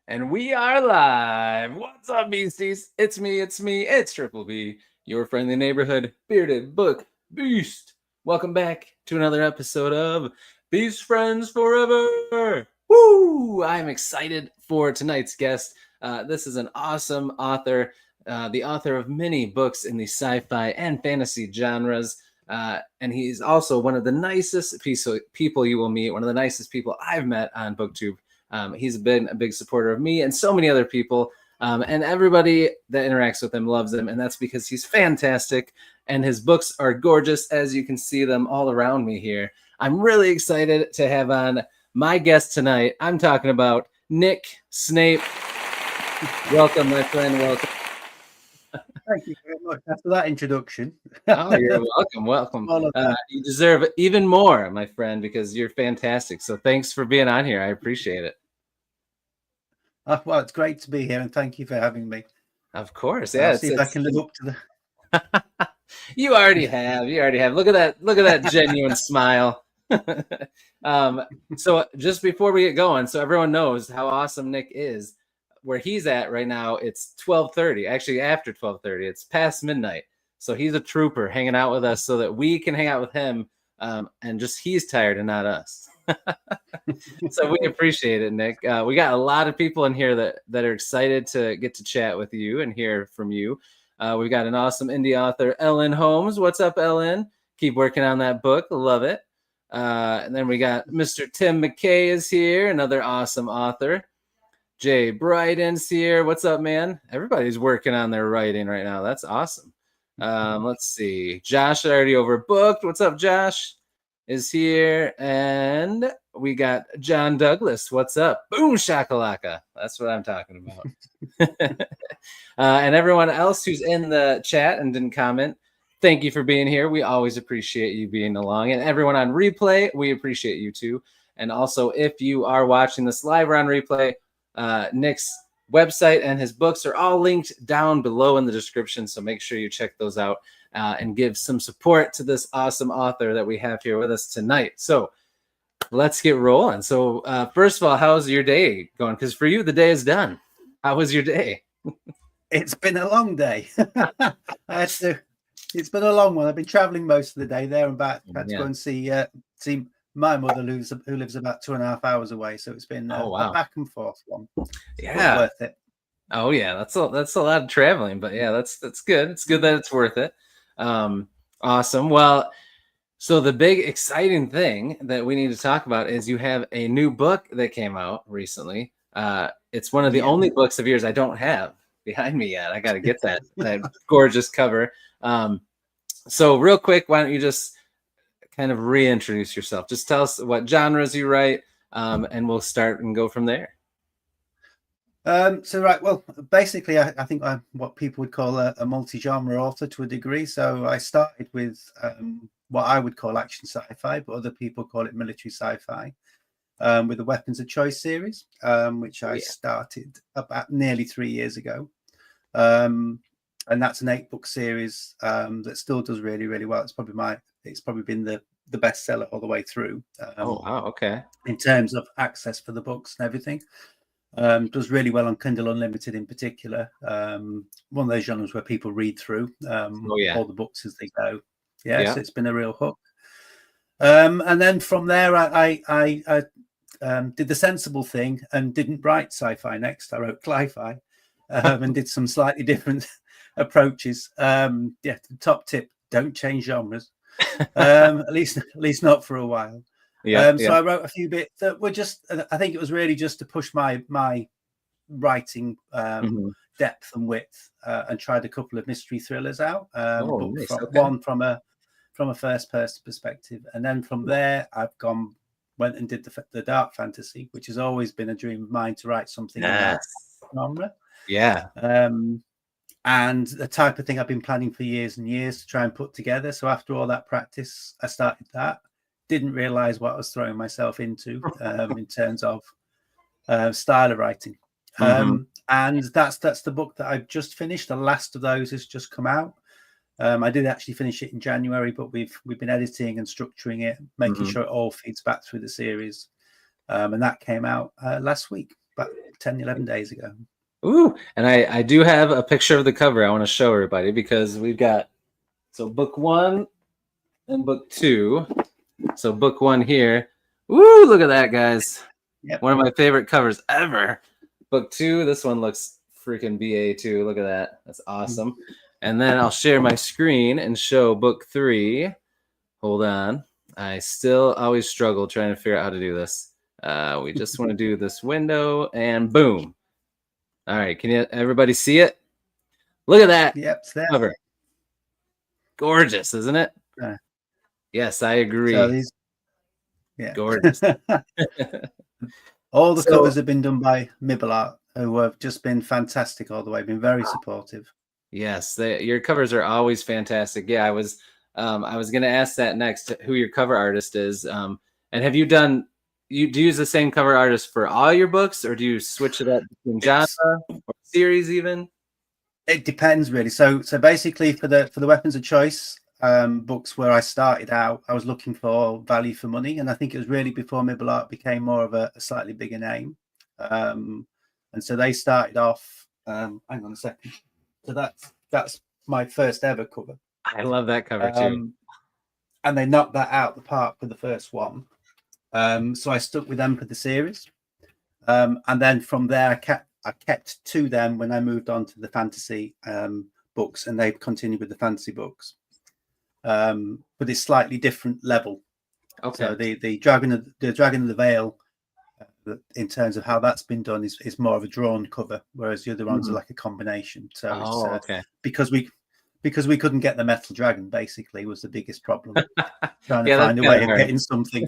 And we are live. What's up, beasties? It's me, it's Triple B, your friendly neighborhood bearded book beast. Welcome back to another episode of Beast Friends Forever. Woo! I'm excited for tonight's guest. This is an awesome author, the author of many books in the sci-fi and fantasy genres. And he's also one of the nicest people you will meet, one of the nicest people I've met on BookTube. He's been a big supporter of me and so many other people. And everybody that interacts with him loves him. And that's because he's fantastic. And his books are gorgeous, as you can see them all around me here. I'm really excited to have on my guest tonight. I'm talking about Nick Snape. Welcome, my friend. Welcome. Thank you very much. After that introduction. Oh, you're welcome. You deserve even more, my friend, because you're fantastic. So thanks for being on here. I appreciate it. Well, it's great to be here, and thank you for having me. Of course. Yeah. See if I can live up to the You already have. Look at that genuine smile. So just before we get going, so everyone knows how awesome Nick is, where he's at right now, it's 12:30. Actually, after 12:30, it's past midnight. So he's a trooper hanging out with us so that we can hang out with him, and just he's tired and not us. So we appreciate it, Nick. We got a lot of people in here that are excited to get to chat with you and hear from you. We've got an awesome indie author, Ellen Holmes. What's up, Ellen? Keep working on that book. Love it. And then we got Mr. Tim McKay is here, another awesome author. Jay Bryden's here. What's up, man? Everybody's working on their writing right now. That's awesome. Let's see. Josh already overbooked. What's up, Josh? Is here. And we got John Douglas. What's up? Boom shakalaka. That's what I'm talking about. And everyone else who's in the chat and didn't comment, thank you for being here. We always appreciate you being along. And everyone on replay, we appreciate you too. And also, if you are watching this live or on replay, Nick's website and his books are all linked down below in the description. So make sure you check those out and give some support to this awesome author that we have here with us tonight. So let's get rolling. So first of all, how's your day going? Because for you, the day is done. How was your day? It's been a long day. It's been a long one. I've been traveling most of the day there and back. I had to go and see my mother who lives about 2.5 hours away. So it's been a back and forth one. Yeah, but worth it. Oh yeah, that's a lot of traveling, but yeah, that's good. It's good that it's worth it. Awesome. Well, so the big exciting thing that we need to talk about is you have a new book that came out recently. It's one of the only books of yours I don't have behind me yet. I got to get that gorgeous cover. So real quick, why don't you just kind of reintroduce yourself? Just tell us what genres you write, and we'll start and go from there. Well, basically, I think I'm what people would call a multi-genre author to a degree. So I started with what I would call action sci-fi, but other people call it military sci-fi, with the Weapons of Choice series, which I started about nearly 3 years ago. And that's an 8-book series that still does really, really well. It's probably been the bestseller all the way through. Okay. In terms of access for the books and everything. Does really well on Kindle Unlimited in particular. One of those genres where people read through all the books as they go. So it's been a real hook. And then from there, I did the sensible thing and didn't write sci-fi next. I wrote cli-fi and did some slightly different approaches. The top tip: don't change genres. At least not for a while. So I wrote a few bits that were I think it was really just to push my writing depth and width, and tried a couple of mystery thrillers out. One from a first person perspective, and then from there I've went and did the dark fantasy, which has always been a dream of mine to write something in that genre. And the type of thing I've been planning for years and years to try and put together. So after all that practice, I started that. Didn't realize what I was throwing myself into in terms of style of writing. And that's the book that I've just finished. The last of those has just come out. I did actually finish it in January, but we've been editing and structuring it, making sure it all feeds back through the series. And that came out last week. about 10, 11 days ago. Ooh, and I do have a picture of the cover I want to show everybody, because we've got, so book 1 and book 2. So book 1 here. Ooh, look at that, guys. Yep. One of my favorite covers ever. Book 2, this one looks freaking BA too. Look at that. That's awesome. And then I'll share my screen and show book 3. Hold on. I still always struggle trying to figure out how to do this. We just want to do this window, and boom. All right, can everybody see it? Look at that. Yep, it's there. Cover. Gorgeous, isn't it? Yes, I agree. So these, gorgeous. All the covers have been done by Mibble Art, who have just been fantastic all the way. Been very supportive. Yes, your covers are always fantastic. Yeah, I was going to ask that next, who your cover artist is. And have you done? Do you use the same cover artist for all your books, or do you switch it up between genre or series even? It depends really. So basically for the weapons of choice books where I started out, I was looking for value for money, and I think it was really before Mibble Art became more of a slightly bigger name. And so they started off. Hang on a second. So that's my first ever cover. I love that cover too. And they knocked that out the park for the first one. So I stuck with them for the series, and then from there I kept to them when I moved on to the fantasy books, and they've continued with the fantasy books, but it's slightly different level. Okay. So the Dragon of the Veil, in terms of how that's been done, is more of a drawn cover, whereas the other ones are like a combination. So okay. Because we couldn't get the metal dragon, basically, was the biggest problem. Trying to find a way of getting something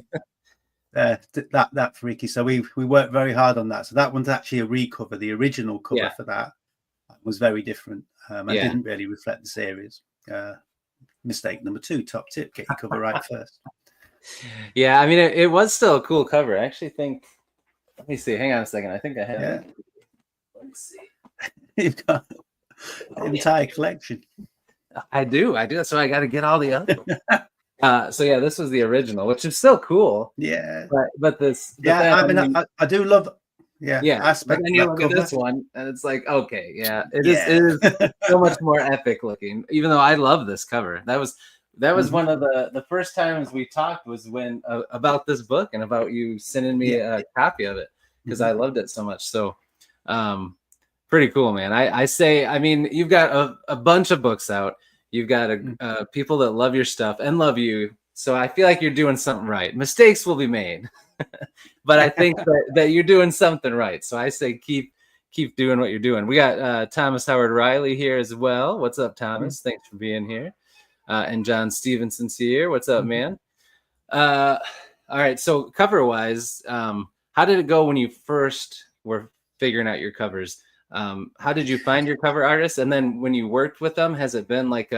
that freaky. So we worked very hard on that. So that one's actually a recover. The original cover for that was very different and didn't really reflect the series. Mistake number 2, top tip: get your cover right first. Yeah, I mean it was still a cool cover. I actually think. Let me see. Hang on a second. I think I have it. Let's see. You've got the entire collection. I do. That's why I got to get all the other ones. So yeah, this was the original, which is still cool. Yeah. But this. I do love. Aspect. But then you look at this one, and it's like, okay, it is so much more epic looking. Even though I love this cover, that was one of the first times we talked was when about this book and about you sending me a copy of it, because I loved it so much. So, pretty cool, man. I mean, you've got a bunch of books out. You've got people that love your stuff and love you. So I feel like you're doing something right. Mistakes will be made, but I think that you're doing something right. So I say keep doing what you're doing. We got Thomas Howard Riley here as well. What's up, Thomas? Thanks for being here. And John Stevenson's here. What's up, man? All right. So cover wise, how did it go when you first were figuring out your covers? How did you find your cover artist? And then when you worked with them, has it been like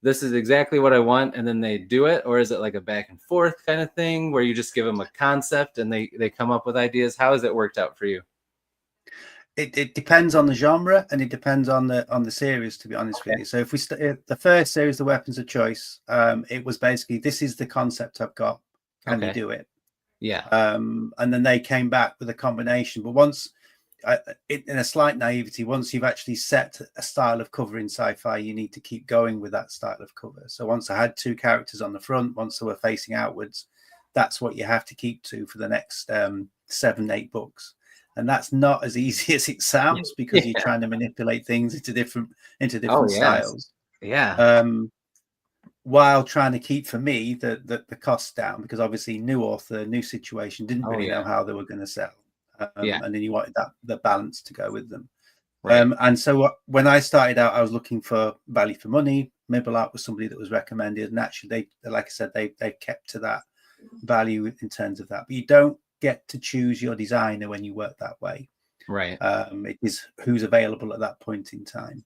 this is exactly what I want, and then they do it? Or is it like a back and forth kind of thing where you just give them a concept and they come up with ideas? How has it worked out for you? It depends on the genre, and it depends on the series, to be honest with you. So if we the first series, The Weapons of Choice, it was basically, this is the concept I've got. Can we do it? Yeah. And then they came back with a combination. But once, in a slight naivety, once you've actually set a style of cover in sci-fi, you need to keep going with that style of cover. So once I had 2 characters on the front, once they were facing outwards, that's what you have to keep to for the next 7, 8 books. And that's not as easy as it sounds, because you're trying to manipulate things into different styles. Yeah. While trying to keep, for me, the costs down, because obviously new author, new situation, didn't really know how they were going to sell. And then you wanted the balance to go with them. Right. And so when I started out, I was looking for value for money. Mibble Art was somebody that was recommended, and actually they like I said, they kept to that value in terms of that. But you don't get to choose your designer when you work that way. Right. It is who's available at that point in time.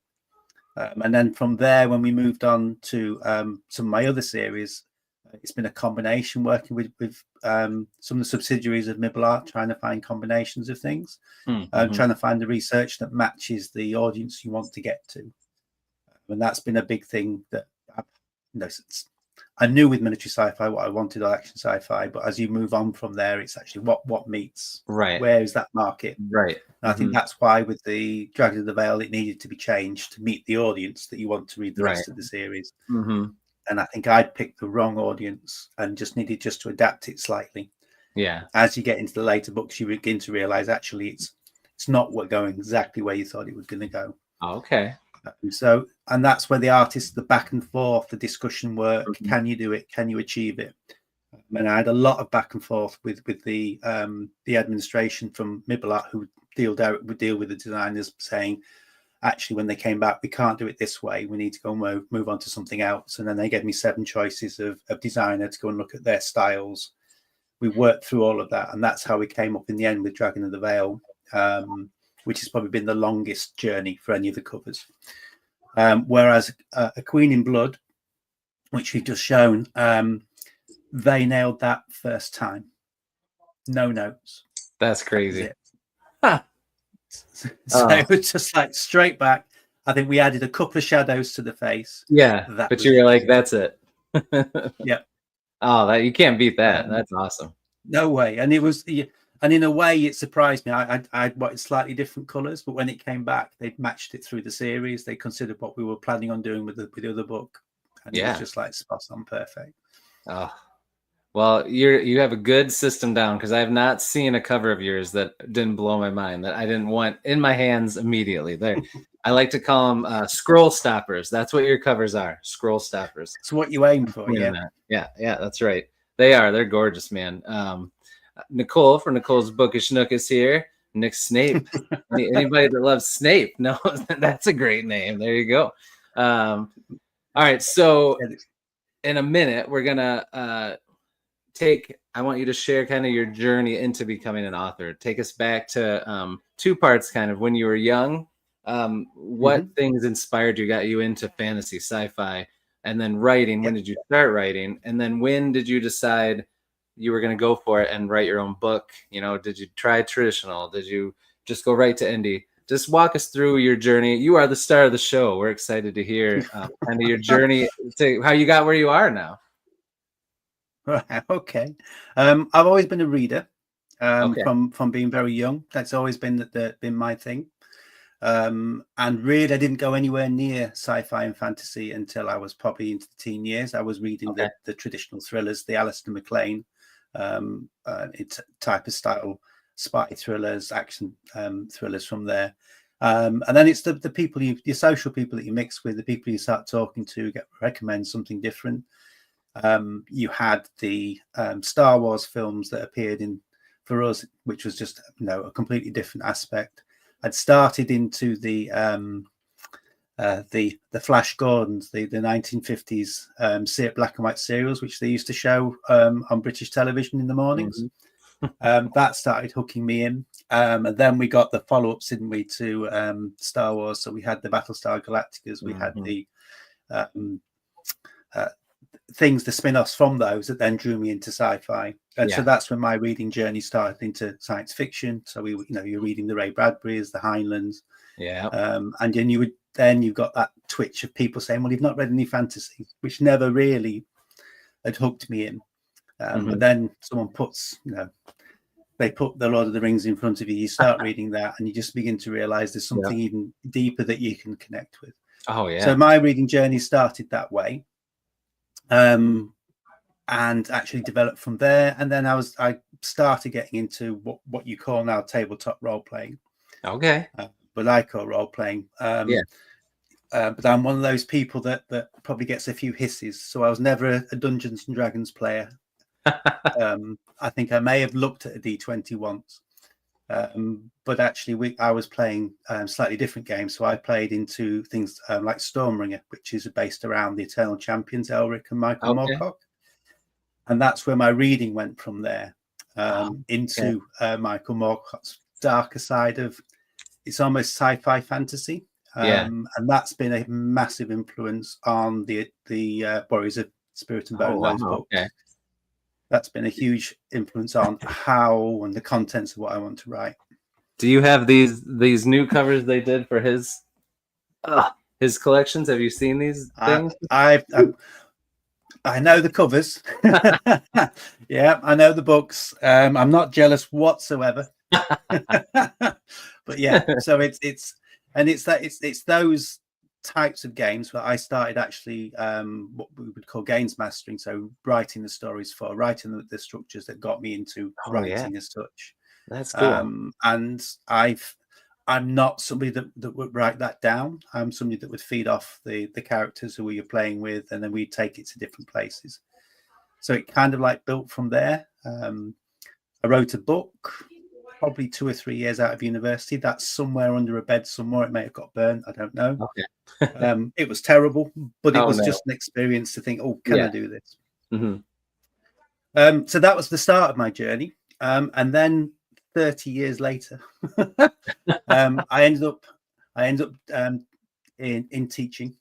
And then from there, when we moved on to some of my other series, it's been a combination, working with some of the subsidiaries of Mibble Art, trying to find combinations of things, trying to find the research that matches the audience you want to get to. And that's been a big thing that I knew with military sci-fi what I wanted, or action sci-fi, but as you move on from there, it's actually what meets, right, where is that market, right. And I think that's why with the Dragon of the Veil, it needed to be changed to meet the audience that you want to read the rest of the series. And I think I'd picked the wrong audience and just needed to adapt it slightly. Yeah. As you get into the later books, you begin to realize actually it's not going exactly where you thought it was going to go. Okay. And that's where the artists, the back and forth, the discussion work. Can you do it? Can you achieve it? And I had a lot of back and forth with the administration from Mibelart, who would deal with the designers, saying, actually, when they came back, we can't do it this way. We need to go and move on to something else. And then they gave me 7 choices of designer to go and look at their styles. We worked through all of that, and that's how we came up in the end with Dragon of the Veil, which has probably been the longest journey for any of the covers. Whereas A Queen in Blood, which we've just shown, they nailed that first time. No notes. That's crazy. So it was just like straight back. I think we added a couple of shadows to the face. Yeah, but you were like, that's it. Yeah. Oh, that you can't beat that. That's awesome. No way. And it was, and in a way, it surprised me. I wanted slightly different colors, but when it came back, they'd matched it through the series. They considered what we were planning on doing with the other book, and it was just like spot on, perfect. Oh, well, you have a good system down, because I have not seen a cover of yours that didn't blow my mind, that I didn't want in my hands immediately. There, I like to call them scroll stoppers. That's what your covers are, scroll stoppers. It's what you aim for, yeah, that's right. They are. They're gorgeous, man. Nicole from Nicole's Bookish Nook is here. Nick Snape. Anybody that loves Snape knows that's a great name. There you go. All right, so in a minute, we're gonna I want you to share kind of your journey into becoming an author. Take us back to 2 parts, kind of when you were young. What things inspired you, got you into fantasy, sci-fi, and then writing? When did you start writing? And then when did you decide you were going to go for it and write your own book? Did you try traditional? Did you just go right to indie? Just walk us through your journey. You are the star of the show. We're excited to hear kind of your journey to how you got where you are now. Right. Okay. I've always been a reader from being very young. That's always been my thing. And really, I didn't go anywhere near sci-fi and fantasy until I was probably into the teen years. I was reading the traditional thrillers, the Alistair MacLean type of style, spy thrillers, action thrillers from there. And then it's the people, your social people that you mix with, the people you start talking to, recommend something different. You had the Star Wars films that appeared for us, which was just a completely different aspect. I'd started into the Flash Gordons, the 1950s black and white serials, which they used to show on British television in the mornings. That started hooking me in, and then we got the follow-ups, didn't we, to Star Wars? So we had the Battlestar Galacticas, we had the things, the spin-offs from those that then drew me into sci-fi, and so that's when my reading journey started into science fiction. So you're reading the Ray Bradburys, the Heinleins, and then you've got that twitch of people saying, well, you've not read any fantasy, which never really had hooked me in. But then someone puts, they put the Lord of the Rings in front of you, you start reading that, and you just begin to realize there's something even deeper that you can connect with. So my reading journey started that way. And actually developed from there, and then I started getting into what you call now tabletop role playing. But I call role playing. But I'm one of those people that probably gets a few hisses. So I was never a Dungeons and Dragons player. I think I may have looked at a D20 once, but actually I was playing slightly different games. So I played into things like Stormbringer, which is based around the Eternal Champions, Elric and Michael Moorcock. And that's where my reading went from there into Michael Moorcock's darker side of, it's almost sci-fi fantasy. And that's been a massive influence on the Warriors of Spirit and Bone, those books. That's been a huge influence on how and the contents of what I want to write. Do you have these new covers they did for his collections? Have you seen these things? I know the covers. Yeah, I know the books. I'm not jealous whatsoever. But yeah, so it's those types of games where I started actually what we would call games mastering. So writing the stories writing the structures that got me into writing as such. That's cool. And I'm not somebody that would write that down. I'm somebody that would feed off the characters who you're playing with, and then we take it to different places. So it kind of like built from there. I wrote a book probably 2 or 3 years out of university. That's somewhere under a bed somewhere. It may have got burnt. I don't know. Okay. It was terrible, but it was just an experience to think, oh, can I do this? So that was the start of my journey. And then 30 years later, I ended up in teaching,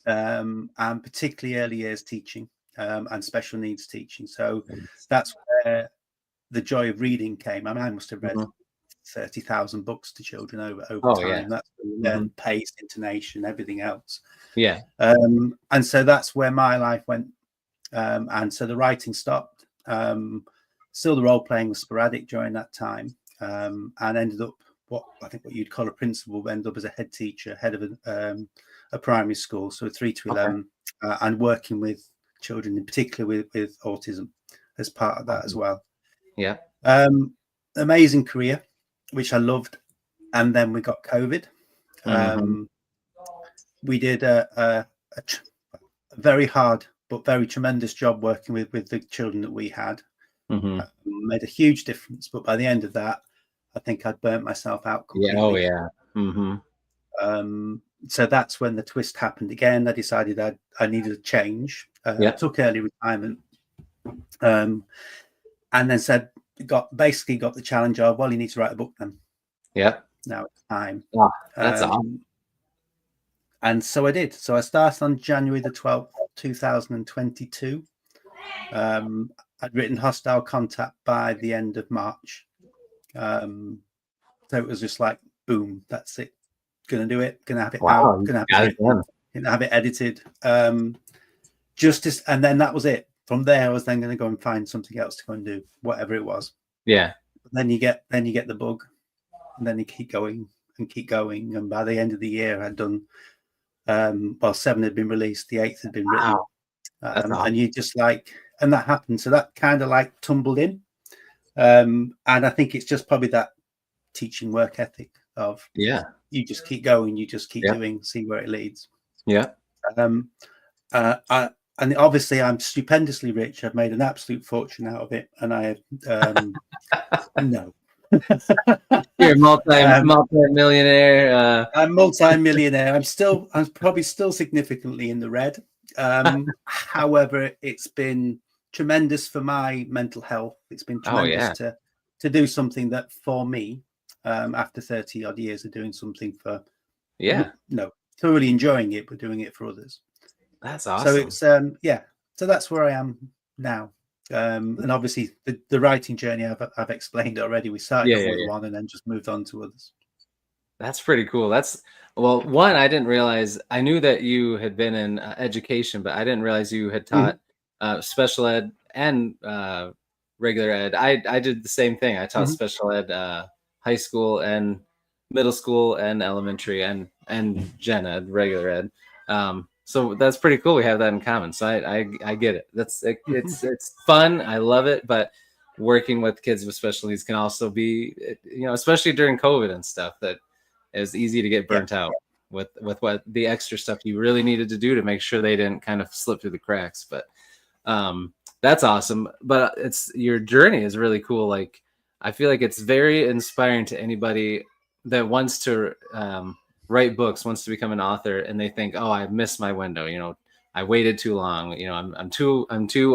and particularly early years teaching, and special needs teaching. So that's where the joy of reading came. I mean, I must have read 30,000 books to children over time. Yeah. That's pace, intonation, everything else. Yeah. And so that's where my life went. And so the writing stopped. Still, the role playing was sporadic during that time, and ended up what you'd call a principal. Ended up as a head teacher, head of a primary school, so 3 to 11, and working with children, in particular with autism, as part of that as well. Yeah. Amazing career, which I loved, and then we got COVID. We did a very hard but very tremendous job working with the children that we had. Made a huge difference, but by the end of that, I think I'd burnt myself out completely. So that's when the twist happened again. I decided I needed a change. I took early retirement, and then got the challenge of, well, you need to write a book then. Now it's time. That's awesome. And so I did. So I started on January the 12th, 2022. I'd written Hostile Contact by the end of March. So it was just like, boom, that's it. Gonna do it. Gonna have it out. Gonna have it edited. And then that was it. From there, I was then going to go and find something else to go and do, whatever it was. Yeah. But then you get the bug, and then you keep going. And by the end of the year, I'd done 7 had been released, the 8th had been written. Awesome. And you just and that happened. So that kind of tumbled in. And I think it's just probably that teaching work ethic of you just keep going, you just keep doing, see where it leads. And obviously I'm stupendously rich. I've made an absolute fortune out of it, and I no. You're multi-millionaire. I'm multi-millionaire. I'm probably still significantly in the red. However, it's been tremendous for my mental health. It's been tremendous to do something that, for me, after 30 odd years of doing something for thoroughly enjoying it, but doing it for others. That's awesome. So it's so that's where I am now. And obviously the writing journey I've explained already. We started with one and then just moved on to others. That's pretty cool. One, I didn't realize. I knew that you had been in education, but I didn't realize you had taught special ed and regular ed. I did the same thing. I taught special ed, high school and middle school and elementary and gen ed, regular ed. So that's pretty cool. We have that in common. So I get it. It's fun. I love it. But working with kids with special needs can also be, especially during COVID and stuff, that it was easy to get burnt out with what the extra stuff you really needed to do to make sure they didn't kind of slip through the cracks. But that's awesome. But your journey is really cool. I feel like it's very inspiring to anybody that wants to write books, wants to become an author, and they think, oh, I missed my window. I waited too long. I'm too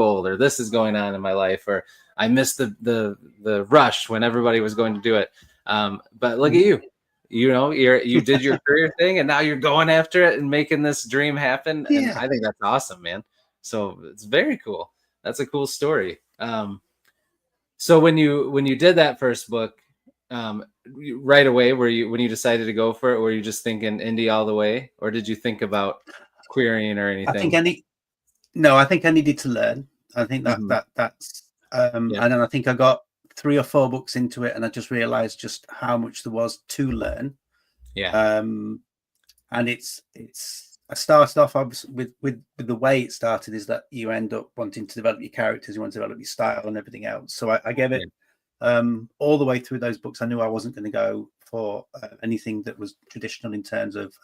old, or this is going on in my life, or I missed the rush when everybody was going to do it. But look at you. You did your career thing, and now you're going after it and making this dream happen. And I think that's awesome, man. So it's very cool. That's a cool story. So when you did that first book, right away, when you decided to go for it, were you just thinking indie all the way, or did you think about querying or anything? No, I think I needed to learn. I think that's and then I think I got 3 or 4 books into it, and I just realized just how much there was to learn. And it's I started off with the way it started is that you end up wanting to develop your characters, you want to develop your style and everything else. So I gave it all the way through those books. I knew I wasn't going to go for anything that was traditional in terms of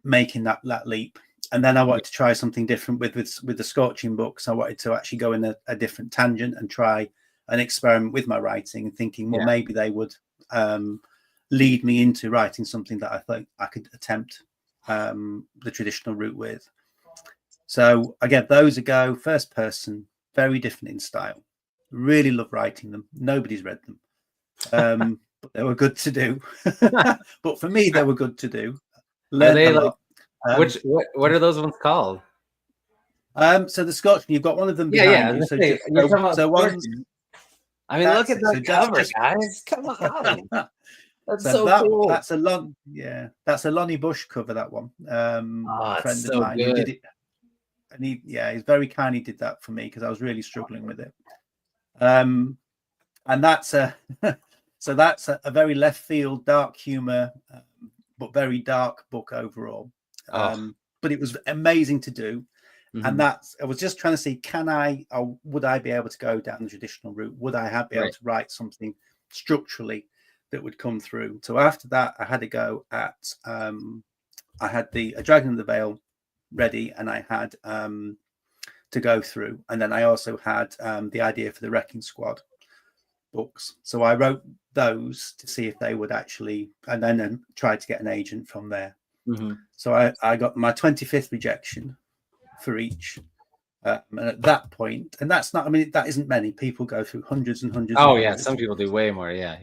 making that leap. And then I wanted to try something different with the Scorching books. I wanted to actually go in a different tangent and try an experiment with my writing, and thinking, well, maybe they would lead me into writing something that I thought I could attempt the traditional route with. So I gave those a go. First person, very different in style. Really love writing them. Nobody's read them, but they were good to do. But for me, they were good to do. Learned a lot. What are those ones called? So the Scorching, you've got one of them behind you. So one's. I mean, look at that cover, guys! Come on, that's so cool. That's a Lonnie Bush cover. That one, a friend of mine who did it, and he's very kind. He did that for me because I was really struggling with it. And that's a very left field, dark humor, but very dark book overall. But it was amazing to do. And I was just trying to see, would I be able to go down the traditional route? Would I be able to write something structurally that would come through? So after that, I had to go at, I had A Dragon in the Veil ready, and I had to go through. And then I also had the idea for the Wrecking Squad books. So I wrote those to see if they would actually, and then tried to get an agent from there. So I got my 25th rejection for each. And at that point, and that's not, I mean, that isn't many. People go through hundreds and hundreds. Oh, yeah. Some people do way more. Yeah.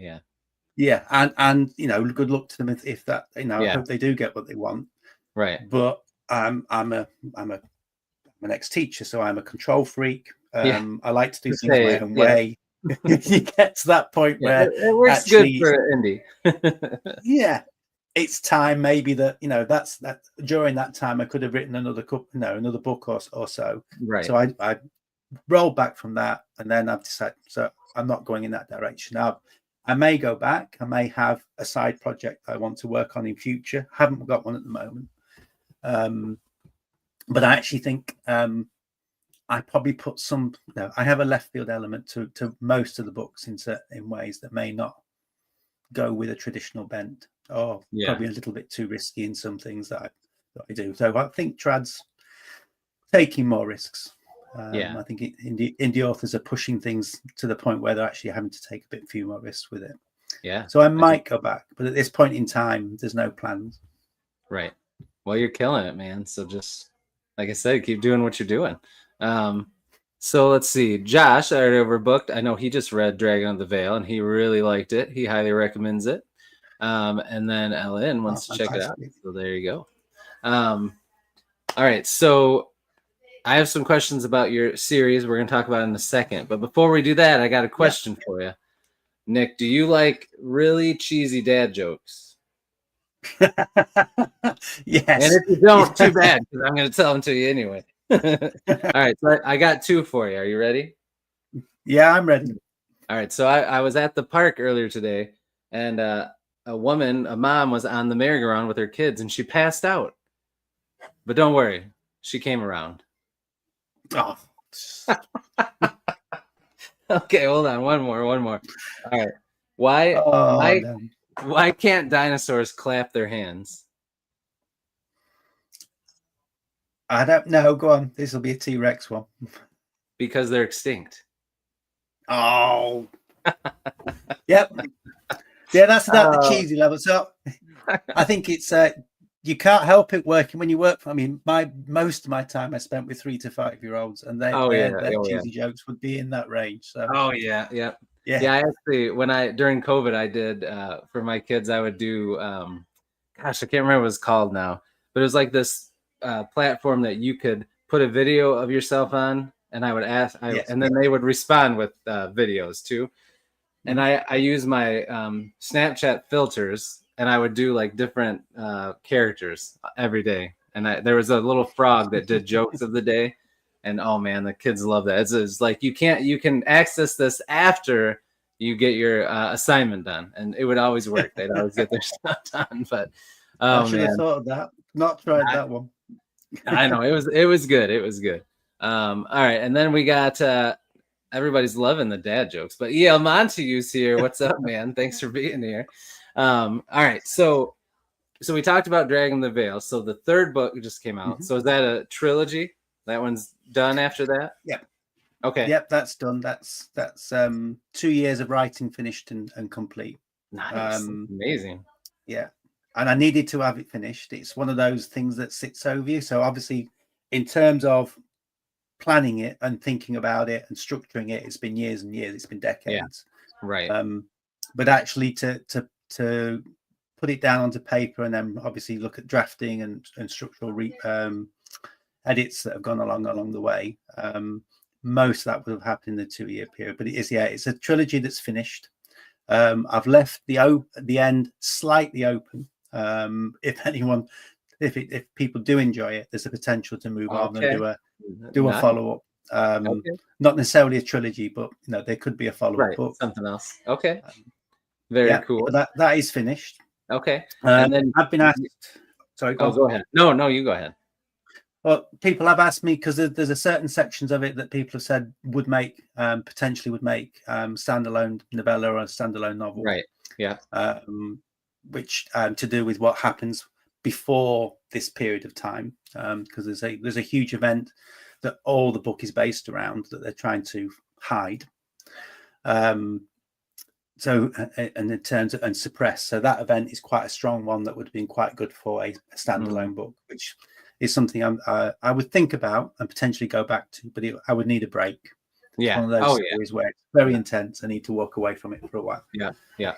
And good luck to them if that, I hope they do get what they want. Right. But I'm an ex-teacher, so I'm a control freak. I like to do things my own way. You get to that point where it works actually, good for indie. It's time maybe that that's that during that time I could have written another book or so. Right. So I rolled back from that, and then I've decided, so I'm not going in that direction. Now I may go back. I may have a side project I want to work on in future. Haven't got one at the moment. But I actually think I probably put some. I have a left field element to most of the books in ways that may not go with a traditional bent, or probably a little bit too risky in some things that I do. So I think Trad's taking more risks. I think indie authors are pushing things to the point where they're actually having to take a few more risks with it. Yeah. So I might go back, but at this point in time, there's no plans. Right. Well, you're killing it, man. So just like I said, keep doing what you're doing. So let's see. Josh, I already overbooked. I know he just read Dragon of the Veil and he really liked it. He highly recommends it. And then Ellen wants to check it out. So there you go. All right. So I have some questions about your series. We're going to talk about it in a second. But before we do that, I got a question for you. Nick, do you like really cheesy dad jokes? Yes. And if you don't, too bad, because I'm going to tell them to you anyway. All right, so I got two for you. Are you ready? Yeah, I'm ready. All right, so I was at the park earlier today, and a mom was on the merry-go-round with her kids, and she passed out. But don't worry, she came around. Oh. Okay, hold on. One more. All right. Why can't dinosaurs clap their hands? I don't know. Go on. This will be a T-Rex one. Because they're extinct. Oh. Yep. Yeah, that's the cheesy level. So I think it's you can't help it working when you work. I mean, most of my time I spent with 3 to 5 year olds, and their cheesy jokes would be in that range. So yeah. I actually, during COVID, I did for my kids, I would do I can't remember what it's called now, but it was like this platform that you could put a video of yourself on, and I would ask, and then they would respond with videos too. And I use my Snapchat filters, and I would do like different characters every day. and there was a little frog that did jokes of the day, and oh man, the kids love that. It's like you can access this after you get your assignment done, and it would always work. They'd always get their stuff done. But I should have thought of that. Not tried that one. I know it was good. It was good. All right, and then we got everybody's loving the dad jokes, but Montague's here. What's up, man? Thanks for being here. All right, so we talked about Dragging the Veil. So the third book just came out. So is that a trilogy? That one's done after that? Yeah. Okay. Yep, that's done. That's 2 years of writing finished and complete. Nice. Amazing. Yeah. And I needed to have it finished. It's one of those things that sits over you. So obviously, in terms of planning it and thinking about it and structuring it, it's been years and years. It's been decades. Yeah. Right. But actually to put it down onto paper and then obviously look at drafting and structural edits that have gone along the way. Most of that would have happened in the 2 year period. But it's a trilogy that's finished. I've left the end slightly open. If people do enjoy it, there's a potential to move on and do a follow up. Not necessarily a trilogy, but there could be a follow up book, something else. Okay, very cool. But that is finished. Okay, and then I've been asked. Sorry, go ahead. No, you go ahead. Well, people have asked me because there's a certain sections of it that people have said potentially would make standalone novella or a standalone novel. Right. Yeah. Which to do with what happens before this period of time, because there's a huge event that all the book is based around that they're trying to hide. So and in terms of, and suppress. So that event is quite a strong one that would have been quite good for a standalone book, which is something I would think about and potentially go back to, but I would need a break. Yeah. One of those series where it's very intense. I need to walk away from it for a while. Yeah. Yeah.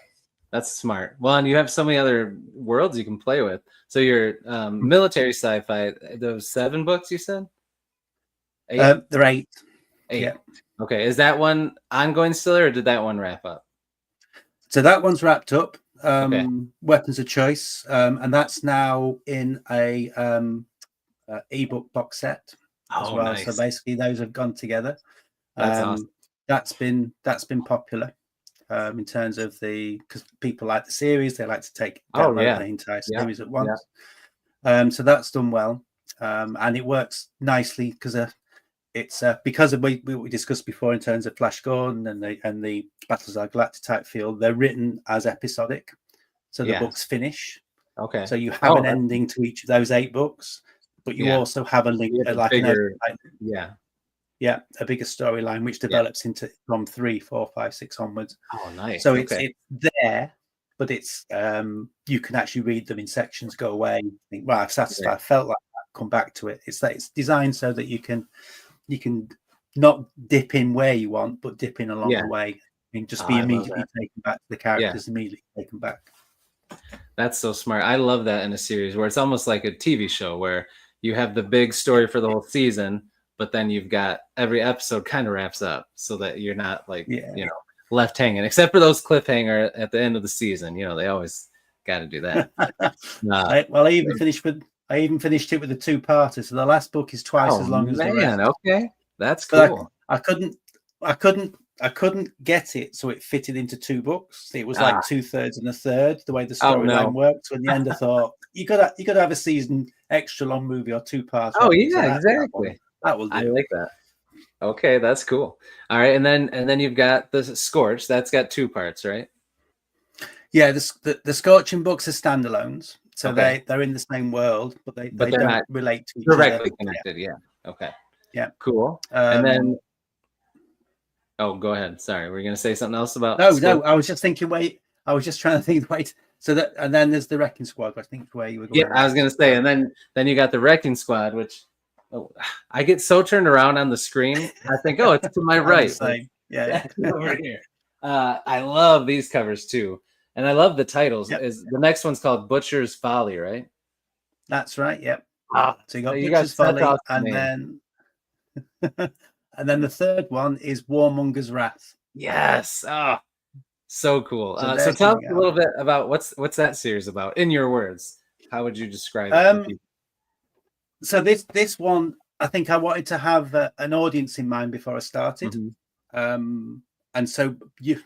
That's smart. Well, and you have so many other worlds you can play with. So your military sci-fi, those 7 books you said? 8? They're 8. 8. Yeah. Okay. Is that one ongoing still, or did that one wrap up? So that one's wrapped up. Weapons of Choice, and that's now in a ebook box set as well. Nice. So basically, those have gone together. That's awesome. That's been popular in terms of because people like the series, they like to download the entire series at once. Yeah. So that's done well, and it works nicely because it's because of what we discussed before in terms of Flash Gordon and the Battlestar Galactica type feel. They're written as episodic, so the books finish. Okay. So you have an ending to each of those 8 books, but you also have a link, a bigger storyline which develops into from 3, 4, 5, 6 onwards. Oh, nice. So it's there, but it's you can actually read them in sections, go away, think, well, I've satisfied, I felt like that, come back to it. It's designed so that you can not dip in where you want, but dip in along the way and just be immediately taken back to the characters, immediately taken back. That's so smart. I love that in a series where it's almost like a TV show where you have the big story for the whole season, but then you've got every episode kind of wraps up so that you're not left hanging, except for those cliffhanger at the end of the season. They always got to do that. I even finished it with a 2-parter. So the last book is twice as long as the rest. Okay, that's cool. I couldn't get it so it fitted into 2 books. It was like 2/3 and a third the way the storyline worked. So in the end, I thought you got to have a season extra long movie or 2-part. Oh yeah, exactly. That will do. I like that. Okay, that's cool. All right, and then you've got the Scorch. That's got 2 parts, right? Yeah, the Scorching books are standalones. So they're in the same world, but they don't relate to each other. Directly connected, yeah. Okay. Yeah. Cool. And then go ahead. Sorry, were you gonna say something else about No, I was just thinking I was just trying to think and then there's the Wrecking Squad, I think where you would I was gonna say, and then you got the Wrecking Squad, which I get so turned around on the screen. I think, it's to my right. Over here. I love these covers too. And I love the titles. Yep. Is the next one's called Butcher's Folly, right? That's right. Yep. So you got Butcher's Folly, and then the third one is Warmonger's Wrath. Yes. So cool. So tell us a little bit about what's that series about in your words. How would you describe it? So this one, I think I wanted to have an audience in mind before I started. And so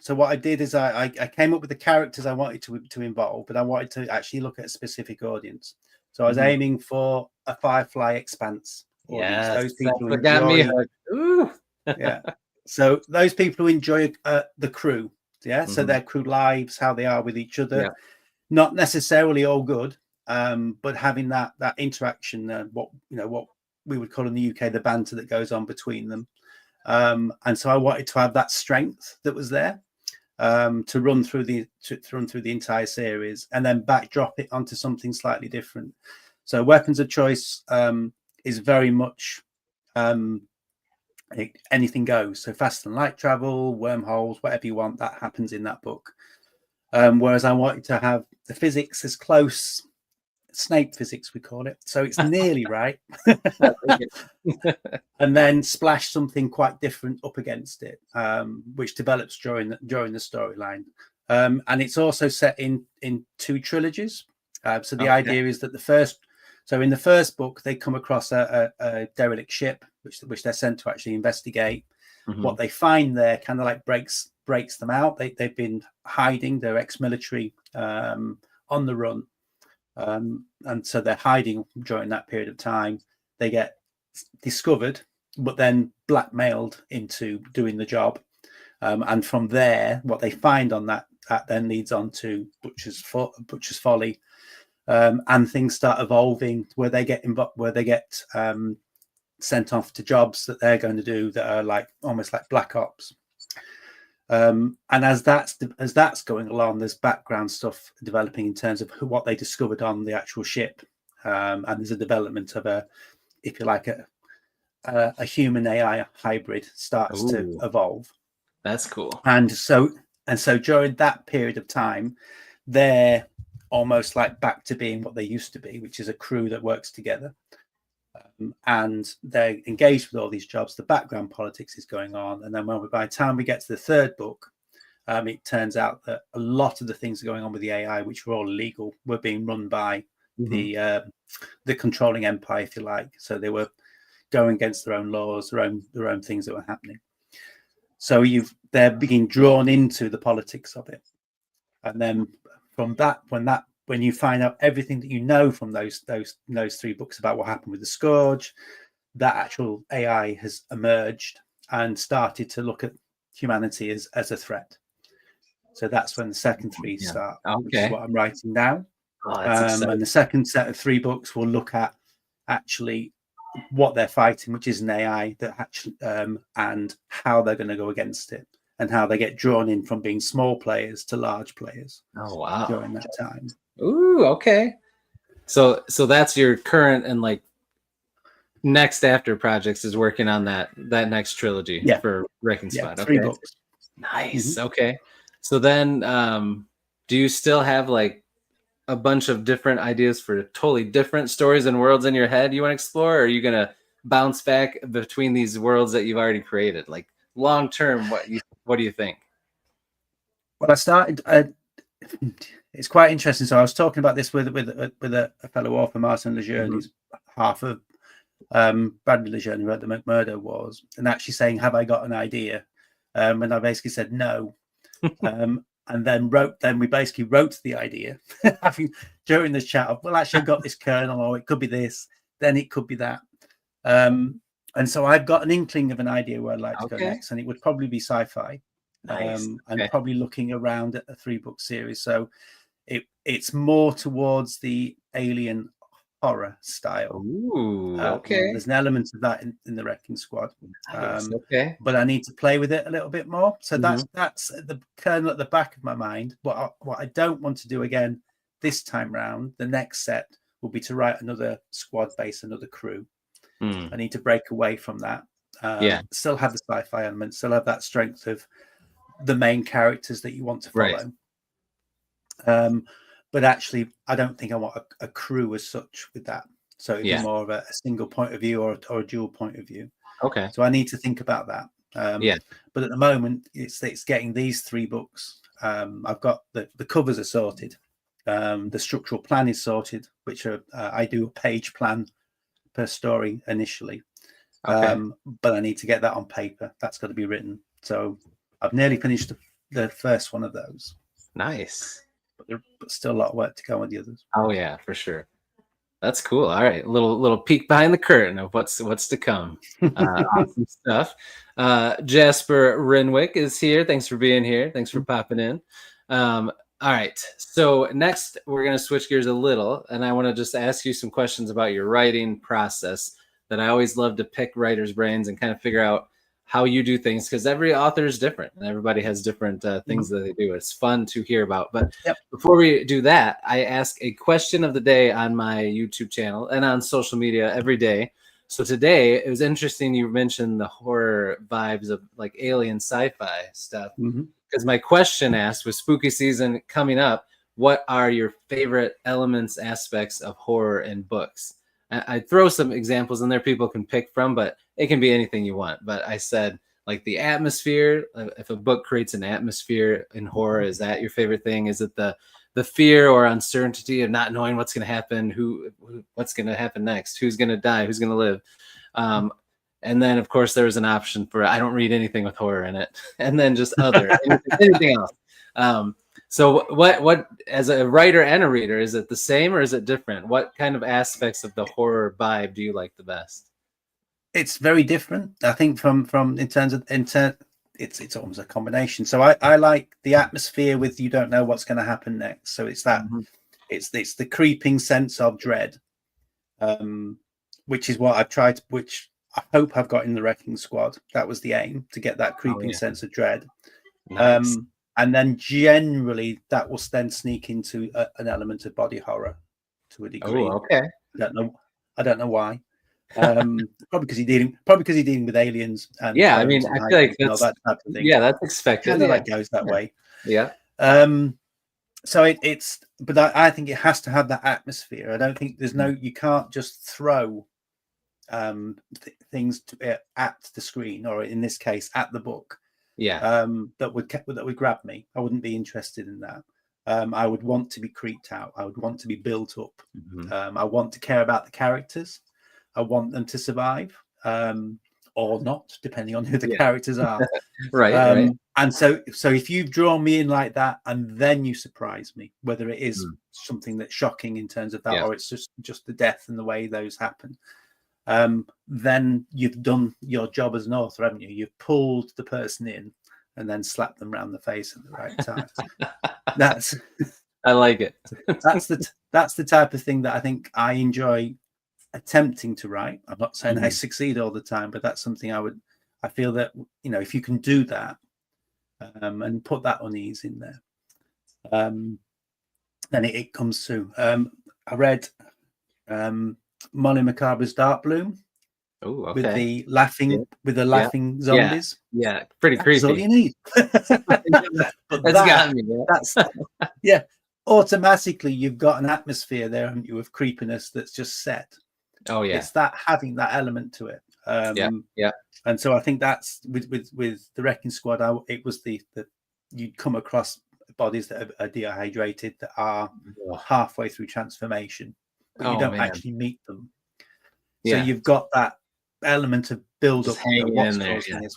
what I did is I came up with the characters I wanted to involve, but I wanted to actually look at a specific audience. So I was aiming for a Firefly Expanse audience. Yes, those people who got me. Ooh. Yeah. So those people who enjoy the crew. Yeah. So their crew lives, how they are with each other, not necessarily all good, but having that interaction, what we would call in the UK the banter that goes on between them. And so I wanted to have that strength that was there to run through the entire series, and then backdrop it onto something slightly different. So weapons of choice is very much anything goes. So fast and light travel, wormholes, whatever you want, that happens in that book. Whereas I wanted to have the physics as close, Snape physics we call it, so it's nearly right, and then splash something quite different up against it, which develops during the storyline. And it's also set in 2 trilogies. So the idea is that in the first book they come across a derelict ship which they're sent to actually investigate. What they find there kind of like breaks them out. They've been hiding, they're ex-military, on the run, and so they're hiding during that period of time. They get discovered but then blackmailed into doing the job, and from there what they find on that then leads on to Butcher's Folly, and things start evolving where they get sent off to jobs that they're going to do that are like almost like black ops. And as that's going along, there's background stuff developing in terms of what they discovered on the actual ship, and there's a development of if you like, a human AI hybrid starts to evolve. That's cool. And so during that period of time, they're almost like back to being what they used to be, which is a crew that works together. And they're engaged with all these jobs. The background politics is going on, and then by the time we get to the 3rd book, it turns out that a lot of the things that are going on with the AI, which were all illegal, were being run by the controlling empire, if you like. So they were going against their own laws, their own things that were happening. So they're being drawn into the politics of it, and then from that, when you find out everything that you know from those 3 books about what happened with the Scourge, that actual AI has emerged and started to look at humanity as a threat. So that's when the second 3 start, which is what I'm writing now. And the second set of 3 books will look at actually what they're fighting, which is an AI that actually, and how they're going to go against it, and how they get drawn in from being small players to large players. Oh wow! During that time. Ooh, okay. So that's your current and like next after projects is working on that next trilogy for Wrecking Spot. 3 books. Nice. Okay. So then, do you still have like a bunch of different ideas for totally different stories and worlds in your head you want to explore, or are you gonna bounce back between these worlds that you've already created? Like long term, what do you think? Well, I started. It's quite interesting. So I was talking about this with a fellow author, Martin Lejeune, who's half of Bradley Lejeune, who wrote the McMurdo Wars, and actually saying, "Have I got an idea?" And I basically said no. And then we basically wrote the idea during this chat of, well, actually I've got this kernel, or it could be this, then it could be that. And so I've got an inkling of an idea where I'd like to go next, and it would probably be sci-fi. Nice. And probably looking around at a 3-book series. So it's more towards the alien horror style. Ooh, okay. There's an element of that in the Wrecking Squad. But I need to play with it a little bit more. So that's the kernel at the back of my mind. What I don't want to do again this time round, the next set will be to write another squad base, another crew. I need to break away from that. Still have the sci-fi element, still have that strength of the main characters that you want to follow. But actually, I don't think I want a crew as such with that. So it'd be more of a single point of view or a dual point of view. Okay. So I need to think about that. But at the moment, it's getting these 3 books. I've got the covers are sorted. The structural plan is sorted, which I do a page plan per story initially. Okay. But I need to get that on paper. That's got to be written. So I've nearly finished the first one of those. Nice. But still a lot of work to go on the others. Oh yeah, for sure. That's cool. All right, little peek behind the curtain of what's to come. Awesome stuff. Jasper Renwick is here. Thanks for being here. Thanks for popping in. All right. So next, we're going to switch gears a little, and I want to just ask you some questions about your writing process that I always love to pick writers' brains and kind of figure out how you do things, because every author is different and everybody has different things that they do. It's fun to hear about. But before we do that, I ask a question of the day on my YouTube channel and on social media every day. So today, it was interesting you mentioned the horror vibes of like alien sci-fi stuff, because my question asked, with spooky season coming up, what are your favorite elements, aspects of horror in books? I throw some examples in there people can pick from, but it can be anything you want. But I said, like, the atmosphere. If a book creates an atmosphere in horror, is that your favorite thing? Is it the fear or uncertainty of not knowing what's going to happen, what's going to happen next, who's going to die, who's going to live? And then, of course, there was an option for I don't read anything with horror in it, and then just other anything else. So what as a writer and a reader, is it the same or is it different? What kind of aspects of the horror vibe do you like the best? It's very different. I think from in terms of it's almost a combination. So I like the atmosphere with you don't know what's going to happen next. So it's that it's the creeping sense of dread, which is what I've tried, which I hope I've got in the Wrecking Squad. That was the aim, to get that creeping sense of dread. Nice. And then generally that will then sneak into an element of body horror to a degree. Oh, okay. I don't know why. Probably because he's dealing with aliens. And yeah, I mean, I feel like that's that type of thing. Yeah, that's expected. Kind of like goes that way. Yeah. So but I think it has to have that atmosphere. I don't think you can't just throw things at the screen, or in this case, at the book. Yeah. That would grab me. I wouldn't be interested in that. I would want to be creeped out. I would want to be built up. I want to care about the characters. I want them to survive, or not, depending on who the characters are. right. And so if you've drawn me in like that, and then you surprise me, whether it is something that's shocking in terms of that, or it's just the death and the way those happen, then you've done your job as an author, haven't you? You've pulled the person in and then slapped them around the face at the right time. I like it. that's the type of thing that I think I enjoy attempting to write. I'm not saying I succeed all the time, but that's something I feel that, if you can do that, and put that unease in there, then it comes through. I read Molly Macabre's Dark Bloom. Oh, okay. With the laughing zombies. Yeah, pretty creepy. That's all you need. But that's got me. That's automatically you've got an atmosphere there, haven't you, of creepiness that's just set. Oh yeah, it's that having that element to it. Yeah. And so I think that's with the Wrecking Squad. It was the you'd come across bodies that are dehydrated, that are halfway through transformation, but you don't actually meet them. So you've got that element of build up.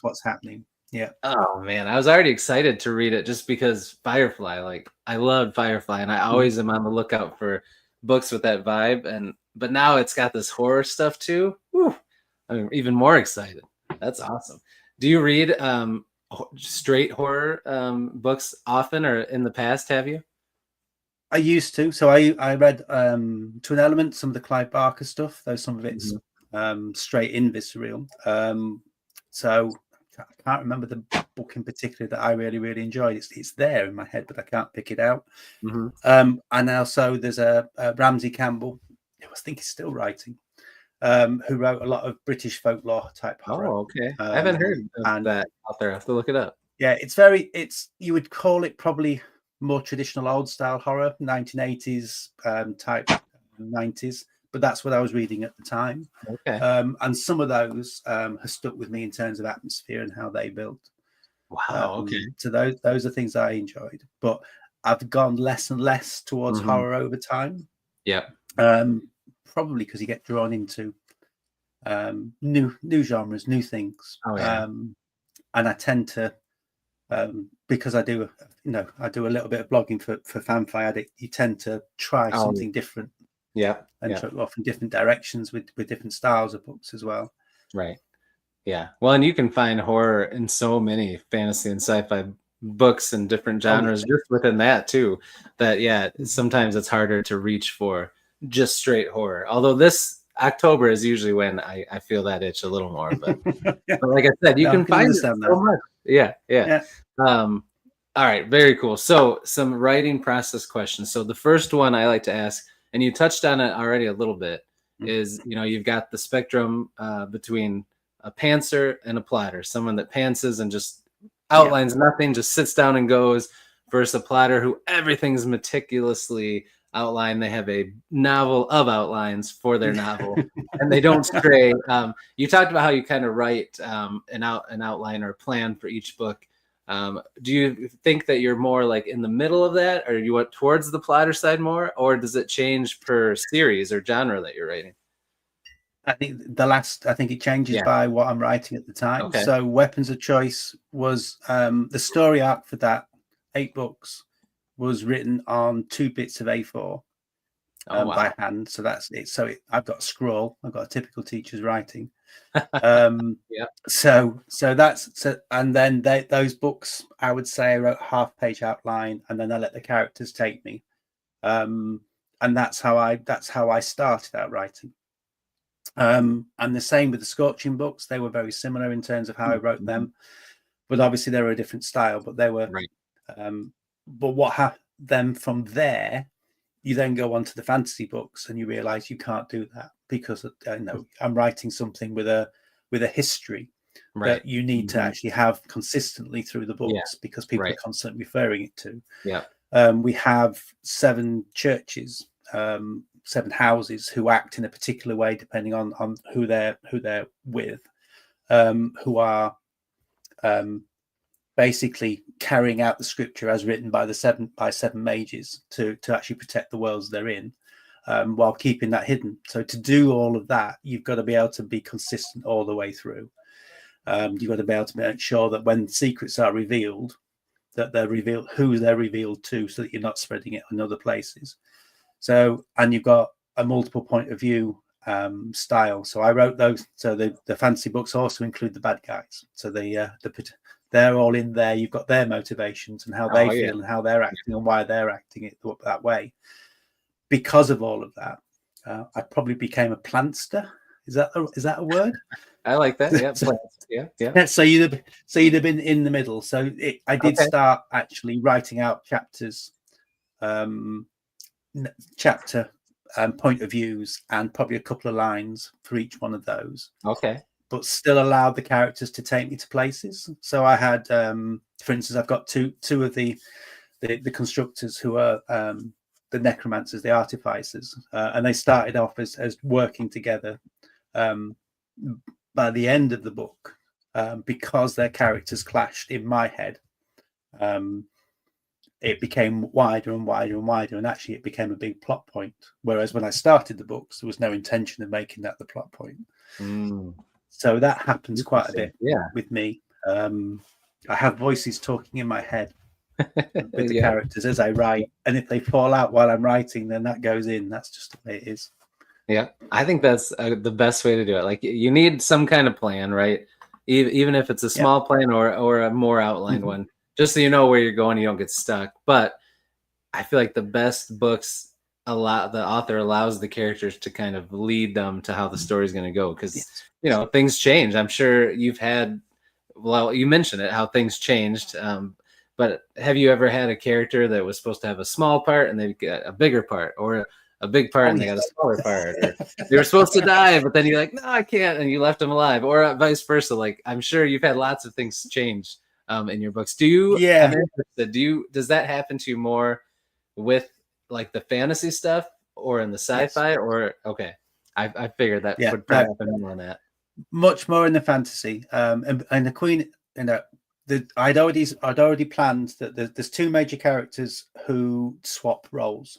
What's happening. Yeah. Oh man, I was already excited to read it just because Firefly. Like, I loved Firefly, and I always am on the lookout for books with that vibe. But now it's got this horror stuff too. Whew, I'm even more excited. That's awesome. Do you read straight horror books often, or in the past? Have you? I used to. So I read to an element some of the Clive Barker stuff, though some of it's straight in visceral. So I can't remember the book in particular that I really, really enjoyed. It's there in my head, but I can't pick it out. And also there's a Ramsey Campbell, who I think is still writing, who wrote a lot of British folklore type horror. Oh, okay. I haven't heard of that out there. I have to look it up. Yeah, you would call it probably more traditional old style horror, 1980s type, 90s, but that's what I was reading at the time. Okay. And some of those have stuck with me in terms of atmosphere and how they built. Wow. Okay. So those are things I enjoyed, but I've gone less and less towards horror over time. Yeah. Probably because you get drawn into new genres, new things. Oh, yeah. And I tend to, because I do, I do a little bit of blogging for Fanfi Addict. You tend to try something different, and try off in different directions with different styles of books as well. Right. Yeah. Well, and you can find horror in so many fantasy and sci-fi books and different genres just within that too. That sometimes it's harder to reach for just straight horror. Although this October is usually when I feel that itch a little more. But, but like I said, you can find it so much. Yeah. All right, very cool. So some writing process questions. So the first one I like to ask, and you touched on it already a little bit, is you've got the spectrum between a pantser and a plotter, someone that pantses and just outlines nothing, just sits down and goes, versus a plotter who everything's meticulously outlined. They have a novel of outlines for their novel, and they don't stray. You talked about how you kind of write an outline or plan for each book. Do you think that you're more like in the middle of that, or you went towards the plotter side more, or does it change per series or genre that you're writing? I think it changes by what I'm writing at the time. Okay. So Weapons of Choice was the story arc for that 8 books was written on 2 bits of A4 by hand. So that's it. So I've got a scroll. I've got a typical teacher's writing. So and then those books, I would say I wrote half-page outline, and then I let the characters take me. And that's how I started out writing. And the same with the Scorching books. They were very similar in terms of how I wrote them, but obviously they were a different style. But they were, but what happened then from there, you then go on to the fantasy books, and you realize you can't do that because I'm writing something with a history that you need to actually have consistently through the books because people are constantly referring it to. We have 7 churches. 7 houses who act in a particular way depending on who they're with, who are basically carrying out the scripture as written by 7 mages to actually protect the worlds they're in, while keeping that hidden. So to do all of that, you've got to be able to be consistent all the way through. You've got to be able to make sure that when secrets are revealed, that they're revealed who they're revealed to, so that you're not spreading it in other places. So, and you've got a multiple point of view style. So I wrote those. So the fantasy books also include the bad guys. So they're all in there. You've got their motivations and how they feel and how they're acting and why they're acting it that way. Because of all of that, I probably became a plantster. Is that a word? I like that. Yeah. So you'd have been in the middle. So I did start actually writing out chapters. Chapter point of views and probably a couple of lines for each one of those. But still allowed the characters to take me to places. So I had, for instance, I've got two of the constructors who are the necromancers, the artificers, and they started off as working together. By the end of the book, because their characters clashed in my head, it became wider and wider and wider, and actually it became a big plot point. Whereas when I started the books, there was no intention of making that the plot point. So that happens quite a bit with me. I have voices talking in my head with the characters as I write, and if they fall out while I'm writing, then that goes in. That's just the way it is. Yeah, I think that's the best way to do it. Like, you need some kind of plan, right? Even if it's a small plan or a more outlined one, just so you know where you're going, you don't get stuck. But I feel like the best books, the author allows the characters to kind of lead them to how the story is going to go, because things change. I'm sure you've had, well, you mentioned it, how things changed. But have you ever had a character that was supposed to have a small part and they got a bigger part, or a big part and they got a smaller part, or they were supposed to die, but then you're like, no, I can't, and you left them alive, or vice versa? Like, I'm sure you've had lots of things change in your books. Do you? I'm interested. Does that happen to you more with like the fantasy stuff or in the sci-fi? Yes. Or I figured that would probably happen more on that. Much more in the fantasy, and the Queen. I'd already planned that there's 2 major characters who swap roles.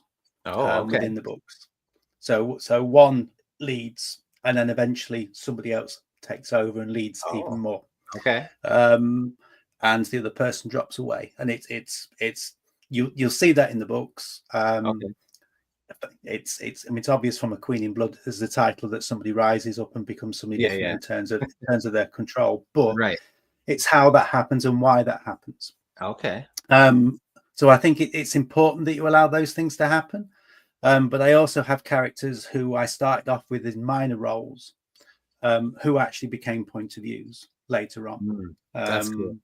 Within the books. So one leads and then eventually somebody else takes over and leads even more. Okay. And the other person drops away, and you'll see that in the books. Okay. It's obvious from A Queen in Blood as the title that somebody rises up and becomes somebody different in terms of their control, but it's how that happens and why that happens. Okay. So I think it's important that you allow those things to happen. But I also have characters who I started off with in minor roles, who actually became point of views later on. That's cool.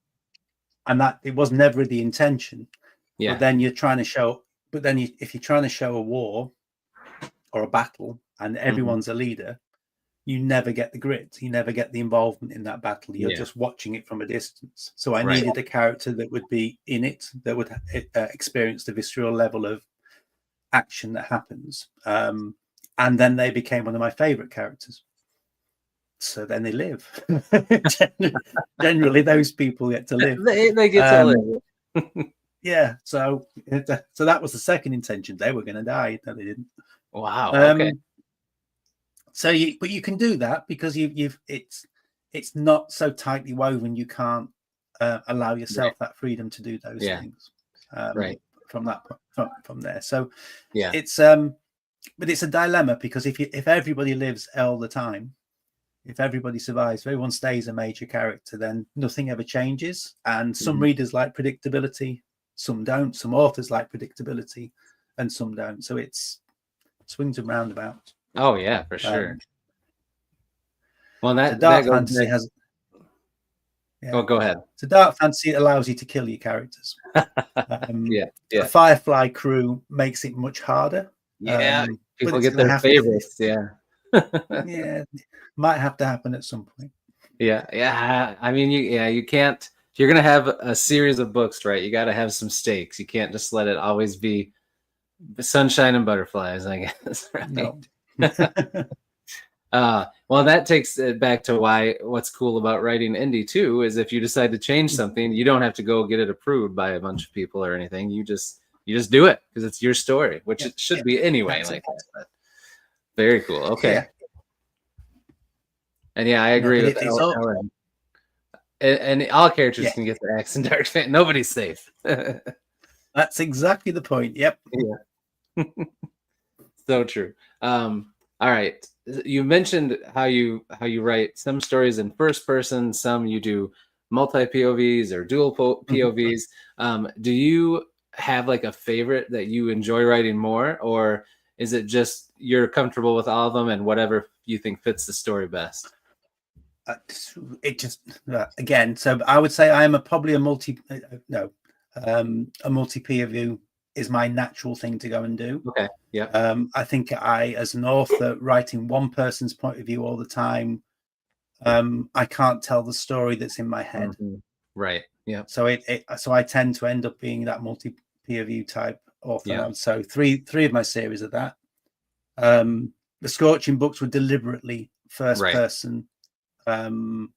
And that it was never the intention. Yeah. But then you're trying to show. But then if you're trying to show a war or a battle and everyone's a leader, you never get the grit. You never get the involvement in that battle. You're just watching it from a distance. So I needed a character that would be in it, that would experience the visceral level of action that happens. And then they became one of my favorite characters. So then they live. Generally, those people get to live. They get to live. Yeah, so that was the second intention. They were going to die, no, they didn't. Wow. Okay. So you can do that because it's not so tightly woven. You can't allow yourself that freedom to do those things. From there. So it's but it's a dilemma, because if everybody lives all the time, if everybody survives, if everyone stays a major character, then nothing ever changes. And some readers like predictability. Some don't. Some authors like predictability, and some don't. So it's swings and roundabouts. Oh yeah, for sure. Well, that dark fantasy has. Yeah. Oh, go ahead. So dark fantasy allows you to kill your characters. The Firefly crew makes it much harder. Yeah, people get their favorites. Might have to happen at some point. Yeah. I mean, you can't. If you're gonna have a series of books, right? You got to have some stakes. You can't just let it always be sunshine and butterflies, I guess. Right? No. Well, that takes it back to what's cool about writing indie too is if you decide to change something, you don't have to go get it approved by a bunch of people or anything. You just do it because it's your story, which it should be anyway. Like that. Very cool. Okay. Yeah. And I agree with Ellen. And all characters can get the axe in Dark Fan. Nobody's safe. That's exactly the point. Yep. Yeah. So true. All right. You mentioned how you write some stories in first person, some you do multi POVs or dual POVs. Do you have like a favorite that you enjoy writing more, or is it just you're comfortable with all of them and whatever you think fits the story best? It just again. So I would say I am probably a multi POV is my natural thing to go and do. Okay. Yeah. I think as an author, writing one person's point of view all the time, I can't tell the story that's in my head. Right. Yeah. So I tend to end up being that multi POV type author. Yeah. So three of my series are that. The Scorching books were deliberately first person. And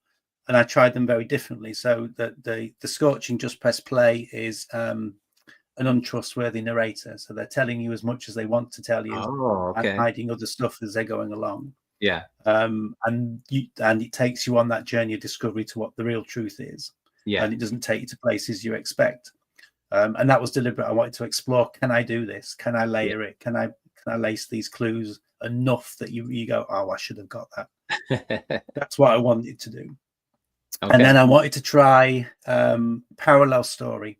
I tried them very differently. So the Scorching Just Press Play is an untrustworthy narrator. So they're telling you as much as they want to tell you, and hiding other stuff as they're going along. Yeah. And it takes you on that journey of discovery to what the real truth is. Yeah. And it doesn't take you to places you expect. And that was deliberate. I wanted to explore, can I do this? Can I layer it? Can I lace these clues enough that you go, oh, I should have got that. That's what I wanted to do. Okay. And then I wanted to try parallel story.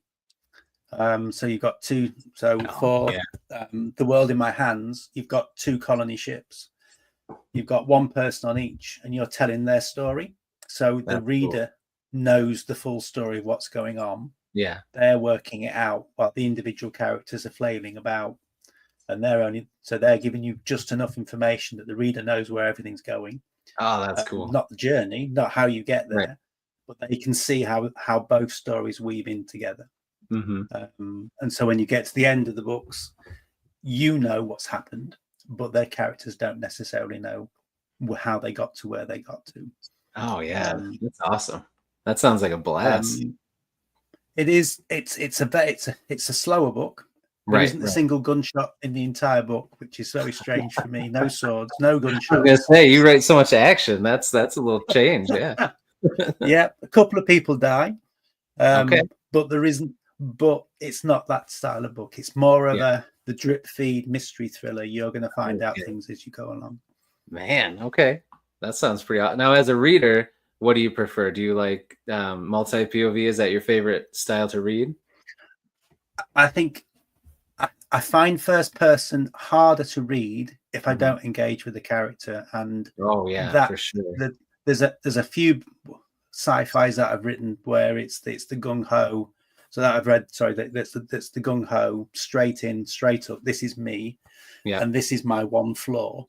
So you've got two. So The World in My Hands, you've got two colony ships. You've got one person on each, and you're telling their story. So the reader knows the full story of what's going on. Yeah, they're working it out while the individual characters are flailing about, and they're giving you just enough information that the reader knows where everything's going. Oh, that's cool. Not the journey, not how you get there, but they can see how both stories weave in together. Mm-hmm. And so when you get to the end of the books, you know what's happened, but their characters don't necessarily know how they got to where they got to. Oh yeah, that's awesome. That sounds like a blast. It is. It's a slower book. There isn't a single gunshot in the entire book, which is very strange for me. No swords, no gunshots. I was gonna say, you write so much action. That's a little change, yeah. Yeah, a couple of people die. Okay. But there isn't. But it's not that style of book. It's more of the drip feed mystery thriller. You're going to find out things as you go along. Man, okay, that sounds pretty awesome. Now, as a reader, what do you prefer? Do you like multi POV? Is that your favorite style to read? I think I find first person harder to read if I don't engage with the character. And for sure. There's a few sci-fis that I've written where it's the gung ho. So that I've read. Sorry, that's the gung ho, straight in, straight up. This is me, and this is my one flaw.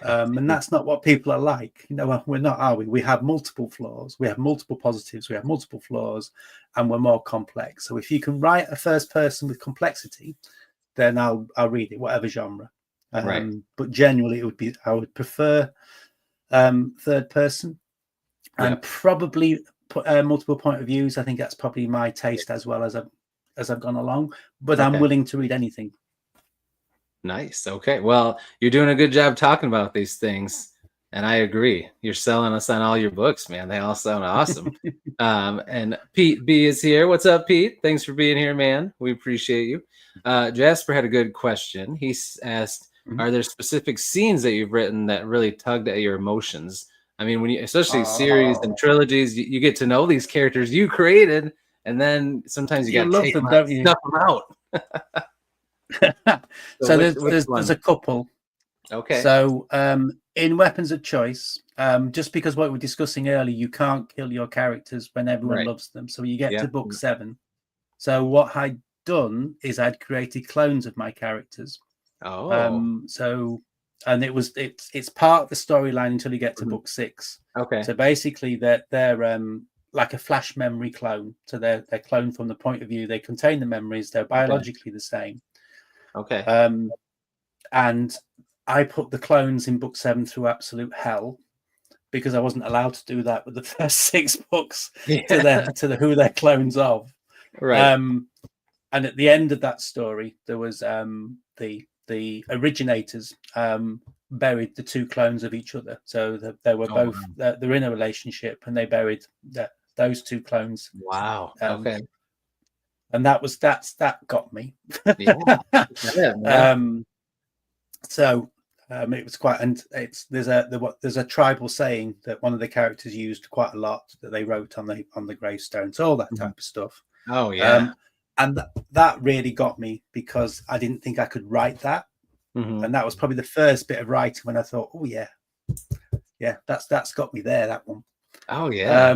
And that's not what people are like. You know, we're not, are we? We have multiple flaws. We have multiple positives. We have multiple flaws, and we're more complex. So if you can write a first person with complexity, then I'll read it, whatever genre. But generally, I would prefer third person, and probably multiple point of views. I think that's probably my taste as well as I've gone along. But I'm willing to read anything. Nice. Okay. Well, you're doing a good job talking about these things, and I agree. You're selling us on all your books, man. They all sound awesome. And Pete B is here. What's up, Pete? Thanks for being here, man. We appreciate you. Jasper had a good question. He asked, are there specific scenes that you've written that really tugged at your emotions? I mean, when you, especially series and trilogies, you get to know these characters you created, and then sometimes you got to take them, snuff them out. So there's a couple. Okay. So in Weapons of Choice, just because what we were discussing earlier, you can't kill your characters when everyone loves them. So you get to book 7. So what I'd done is I'd created clones of my characters. So and it's part of the storyline until you get to book 6. Okay. So basically they're like a flash memory clone. So they're cloned from the point of view. They contain the memories. They're biologically the same. Okay. And I put the clones in book 7 through absolute hell because I wasn't allowed to do that with the first 6 books to who they're clones of. Right. And at the end of that story, there was the originators buried the 2 clones of each other. So they were both they're in a relationship, and they buried those 2 clones. Wow. Okay. And that got me. So it was quite, and there's a tribal saying that one of the characters used quite a lot that they wrote on the gravestones, all that type of stuff. Oh yeah. And that really got me because I didn't think I could write that, and that was probably the first bit of writing when I thought, oh yeah, that's got me there, that one. Oh yeah.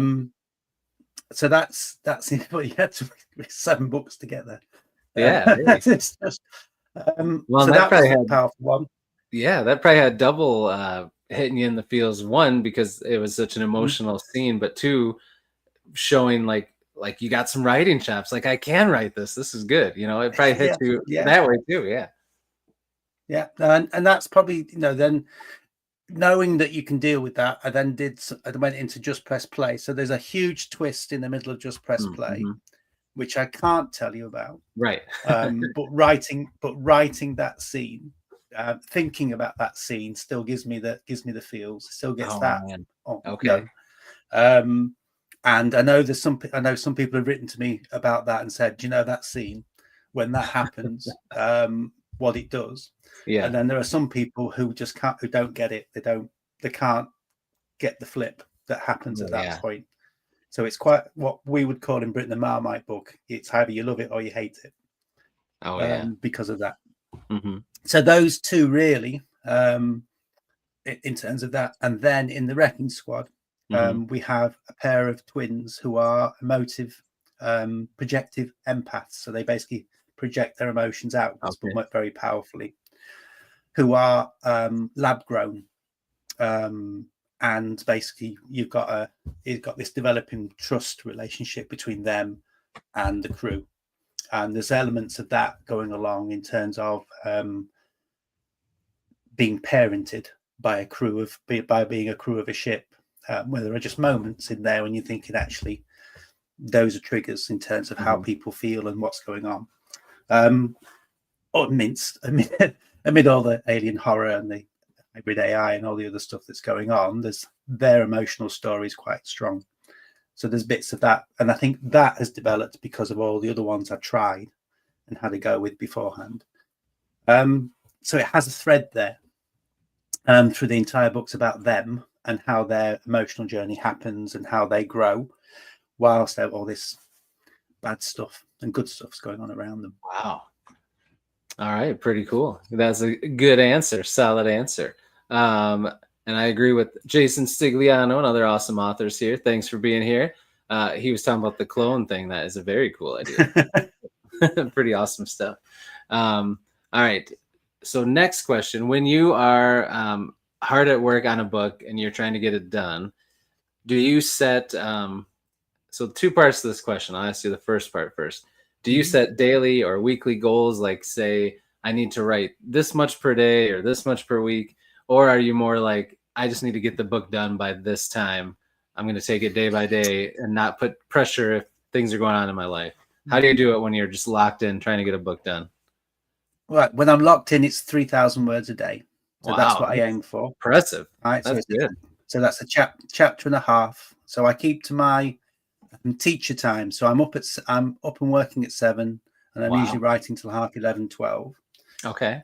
So that's but you had to read 7 books together. Yeah. It's just, well, so that probably had a powerful one. Yeah, that probably had double hitting you in the feels. 1, because it was such an emotional scene, but 2, showing like you got some writing chops. Like, I can write this. This is good. You know, it probably hit you that way too. Yeah. Yeah. And that's probably, then knowing that you can deal with that, I went into Just Press Play. So there's a huge twist in the middle of Just Press Play, which I can't tell you about. Right. But writing that scene, thinking about that scene still gives me the feels. Still gets that. Man. Okay. And I know some people have written to me about that and said, that scene when that happens, what it does. Yeah. And then there are some people who don't get it. They can't get the flip that happens at that point. So it's quite what we would call in Britain the Marmite book. It's either you love it or you hate it. Because of that. So those 2 really, in terms of that. And then in the Wrecking Squad, we have a pair of twins who are emotive, projective empaths. So they basically project their emotions out, but very powerfully, who are lab grown. And basically you've got this developing trust relationship between them and the crew. And there's elements of that going along in terms of being parented by being a crew of a ship, where there are just moments in there when you're thinking, actually, those are triggers in terms of how people feel and what's going on. amid all the alien horror and the hybrid AI and all the other stuff that's going on, their emotional story is quite strong. So there's bits of that, and I think that has developed because of all the other ones I tried and had a go with beforehand. So it has a thread there through the entire book's about them and how their emotional journey happens and how they grow, whilst they have all this bad stuff and good stuff's going on around them. Wow. All right, pretty cool. That's a good answer, solid answer. And I agree with Jason Stigliano and other awesome authors here. Thanks for being here. He was talking about the clone thing. That is a very cool idea. Pretty awesome stuff. All right. So next question. When you are hard at work on a book and you're trying to get it done, do you set so 2 parts to this question. I'll ask you the first part first. Do you set daily or weekly goals, like say I need to write this much per day or this much per week? Or are you more like, I just need to get the book done by this time. I'm going to take it day by day and not put pressure if things are going on in my life. How do you do it when you're just locked in trying to get a book done? Right. When I'm locked in, it's 3,000 words a day. So that's what I aim for. Impressive. Right. That's good. So that's a chapter and a half. So I keep to my teacher time. So I'm up and working at 7, and I'm usually writing till 11:30, 12. Okay.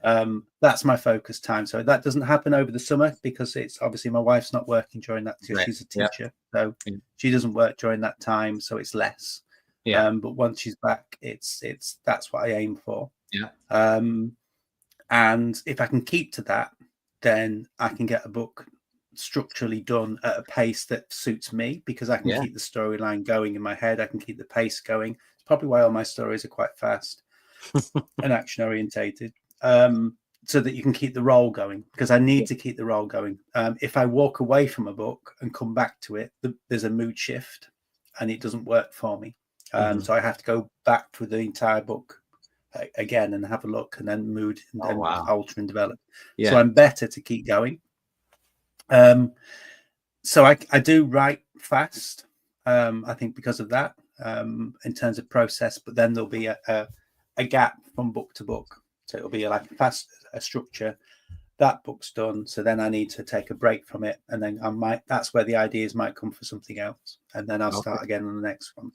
That's my focus time. So that doesn't happen over the summer because it's obviously my wife's not working during that because she's a teacher. So she doesn't work during that time, so it's less. But once she's back, it's that's what I aim for. And if I can keep to that, then I can get a book structurally done at a pace that suits me, because I can keep the storyline going in my head. I can keep the pace going. It's probably why all my stories are quite fast and action orientated. So that you can keep the roll going, because I need to keep the roll going. If I walk away from a book and come back to it, there's a mood shift and it doesn't work for me. So I have to go back to the entire book again and have a look, and then mood and then alter and develop. So I'm better to keep going. So I do write fast, I think, because of that, in terms of process, but then there'll be a gap from book to book. So it'll be like a structure. That book's done, so then I need to take a break from it, and then that's where the ideas might come for something else, and then I'll start again on the next one.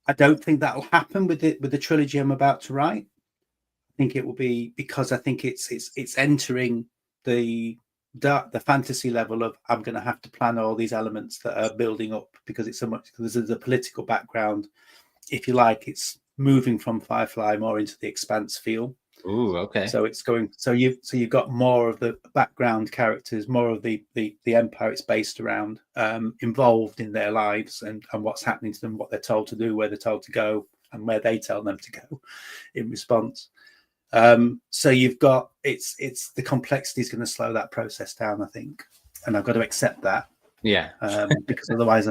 I don't think that'll happen with the trilogy I'm about to write. I think it will be, because I think it's entering the fantasy level of, I'm going to have to plan all these elements that are building up, because it's so much, because there's a political background, if you like. It's moving from Firefly more into the Expanse feel. Ooh, okay. So it's going. So you've got more of the background characters, more of the empire it's based around, involved in their lives and what's happening to them, what they're told to do, where they're told to go, and where they tell them to go in response. So you've got it's the complexity is going to slow that process down, I think, and I've got to accept that. Because otherwise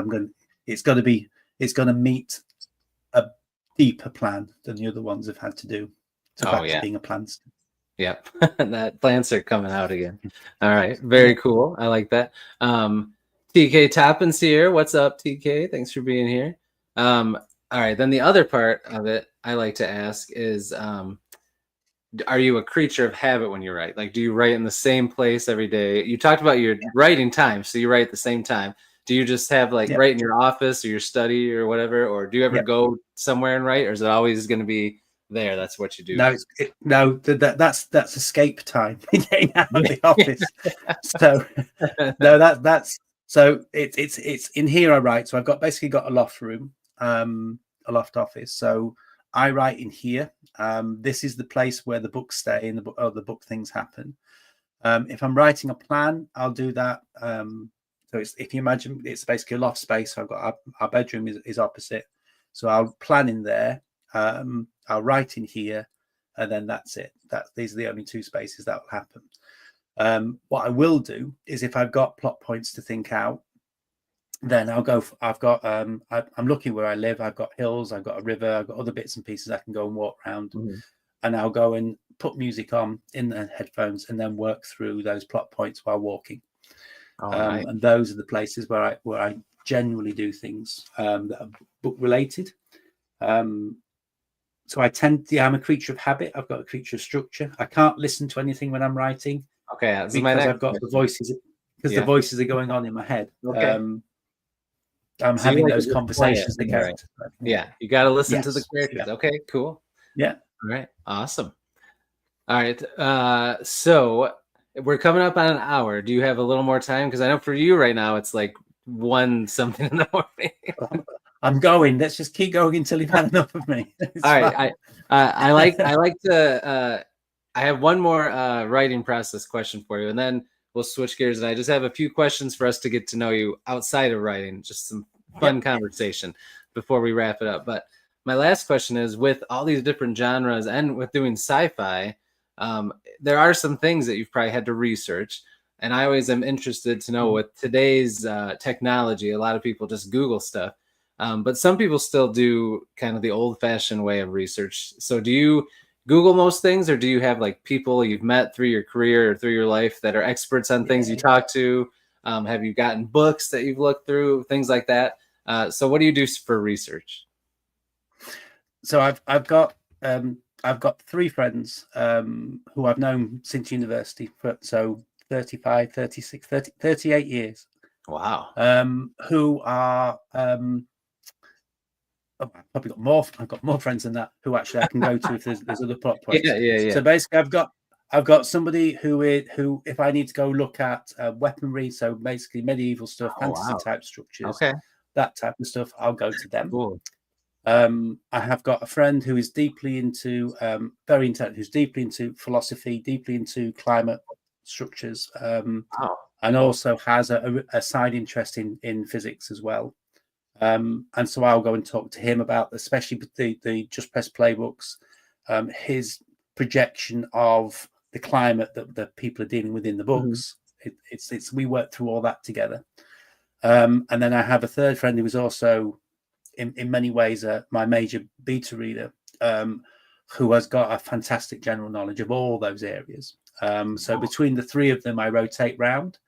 it's going to meet a deeper plan than the other ones have had to do. So back to being a plant. Yep. That plants are coming out again. All right. Very cool. I like that. TK Toppin's here. What's up, TK? Thanks for being here. All right. Then the other part of it I like to ask is, are you a creature of habit when you write? Like, do you write in the same place every day? You talked about your writing time, so you write at the same time. Do you just have like write in your office or your study or whatever, or do you ever go somewhere and write, or is it always going to be there? That's what you do. No, that's escape time, getting out of the office. So no, that's so it's in here I write. So I've basically got a loft room, a loft office. So I write in here. This is the place where the books stay and the book things happen. If I'm writing a plan, I'll do that. So if you imagine, it's basically a loft space. So I've got our bedroom is opposite. So I'll plan in there. I'll write in here, and then that's it. These are the only 2 spaces that will happen. What I will do is, if I've got plot points to think out, then I'll go. I'm looking where I live. I've got hills. I've got a river. I've got other bits and pieces I can go and walk around, and I'll go and put music on in the headphones, and then work through those plot points while walking. Right. And those are the places where I generally do things that are book related. So I'm a creature of habit. I've got a creature of structure. I can't listen to anything when I'm writing. Okay, because I've got the voices. Because the voices are going on in my head. Okay. I'm having those conversations. The characters. Yeah, you got to listen to the characters. Yeah. Okay, cool. Yeah. All right, awesome. All right, so we're coming up on an hour. Do you have a little more time? Because I know for you right now it's like 1 something in the morning. I'm going. Let's just keep going until you've had enough of me. All right, I like to. I have one more writing process question for you, and then we'll switch gears. And I just have a few questions for us to get to know you outside of writing, just some fun conversation before we wrap it up. But my last question is, with all these different genres and with doing sci-fi, there are some things that you've probably had to research. And I always am interested to know, with today's technology, a lot of people just Google stuff. But some people still do kind of the old-fashioned way of research. So do you Google most things, or do you have like people you've met through your career or through your life that are experts on things you talk to? Have you gotten books that you've looked through, things like that? So what do you do for research? So I've got 3 friends who I've known since university, so 35, 36, 30, 38 years. Wow. Who are I've got more friends than that who actually I can go to if there's other plot points. Yeah. So basically, I've got somebody who if I need to go look at weaponry, so basically medieval stuff, fantasy type structures, that type of stuff, I'll go to them. Cool. I have got a friend who is deeply into very intelligent, who's deeply into philosophy, deeply into climate structures, and also has a side interest in physics as well. And so I'll go and talk to him about, especially the Just Press playbooks, his projection of the climate that people are dealing with in the books. We work through all that together. And then I have a third friend who is also in many ways my major beta reader, who has got a fantastic general knowledge of all those areas. So between the 3 of them, I rotate round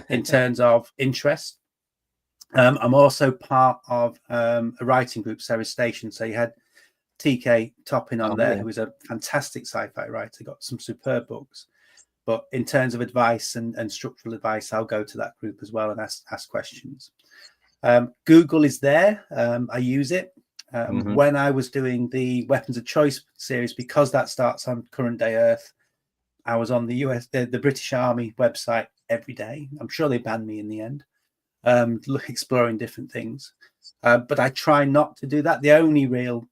in terms of interest. I'm also part of a writing group, Sarah Station. So you had TK Toppin on there, who is a fantastic sci-fi writer, got some superb books. But in terms of advice and structural advice, I'll go to that group as well and ask questions. Google is there. I use it. When I was doing the Weapons of Choice series, because that starts on current day Earth, I was on the British Army website every day. I'm sure they banned me in the end. Exploring different things, but I try not to do that. The only real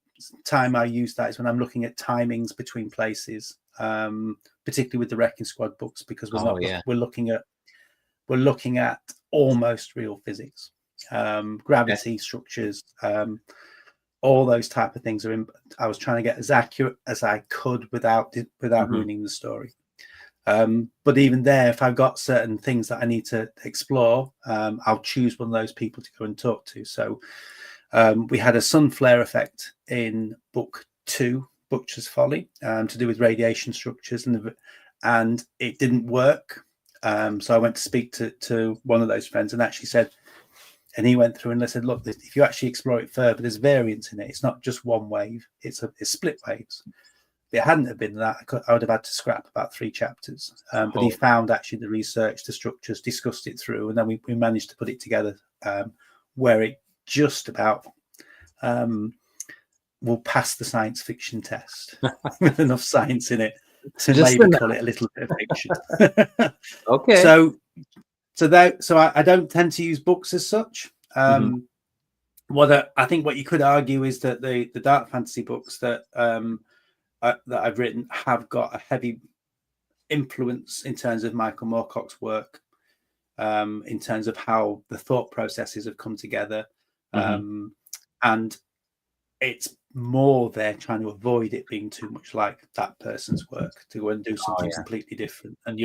time I use that is when I'm looking at timings between places, particularly with the Wrecking Squad books, because we're looking at almost real physics, gravity, structures, all those type of things are I was trying to get as accurate as I could without ruining the story. But even there, if I've got certain things that I need to explore, I'll choose one of those people to go and talk to. So we had a sun flare effect in book 2, Butcher's Folly, to do with radiation structures, and it didn't work. So I went to speak to one of those friends and actually said, and he went through and they said, look, if you actually explore it further, there's variance in it. It's not just one wave, it's split waves. If it hadn't have been that, I would have had to scrap about 3 chapters. But he found actually the research, the structures, discussed it through, and then we managed to put it together where it just about will pass the science fiction test with enough science in it to maybe call it a little bit of fiction. Okay. So I don't tend to use books as such. What I think what you could argue is that the dark fantasy books that I've written have got a heavy influence in terms of Michael Moorcock's work, in terms of how the thought processes have come together. And it's more they're trying to avoid it being too much like that person's work, to go and do something completely different. And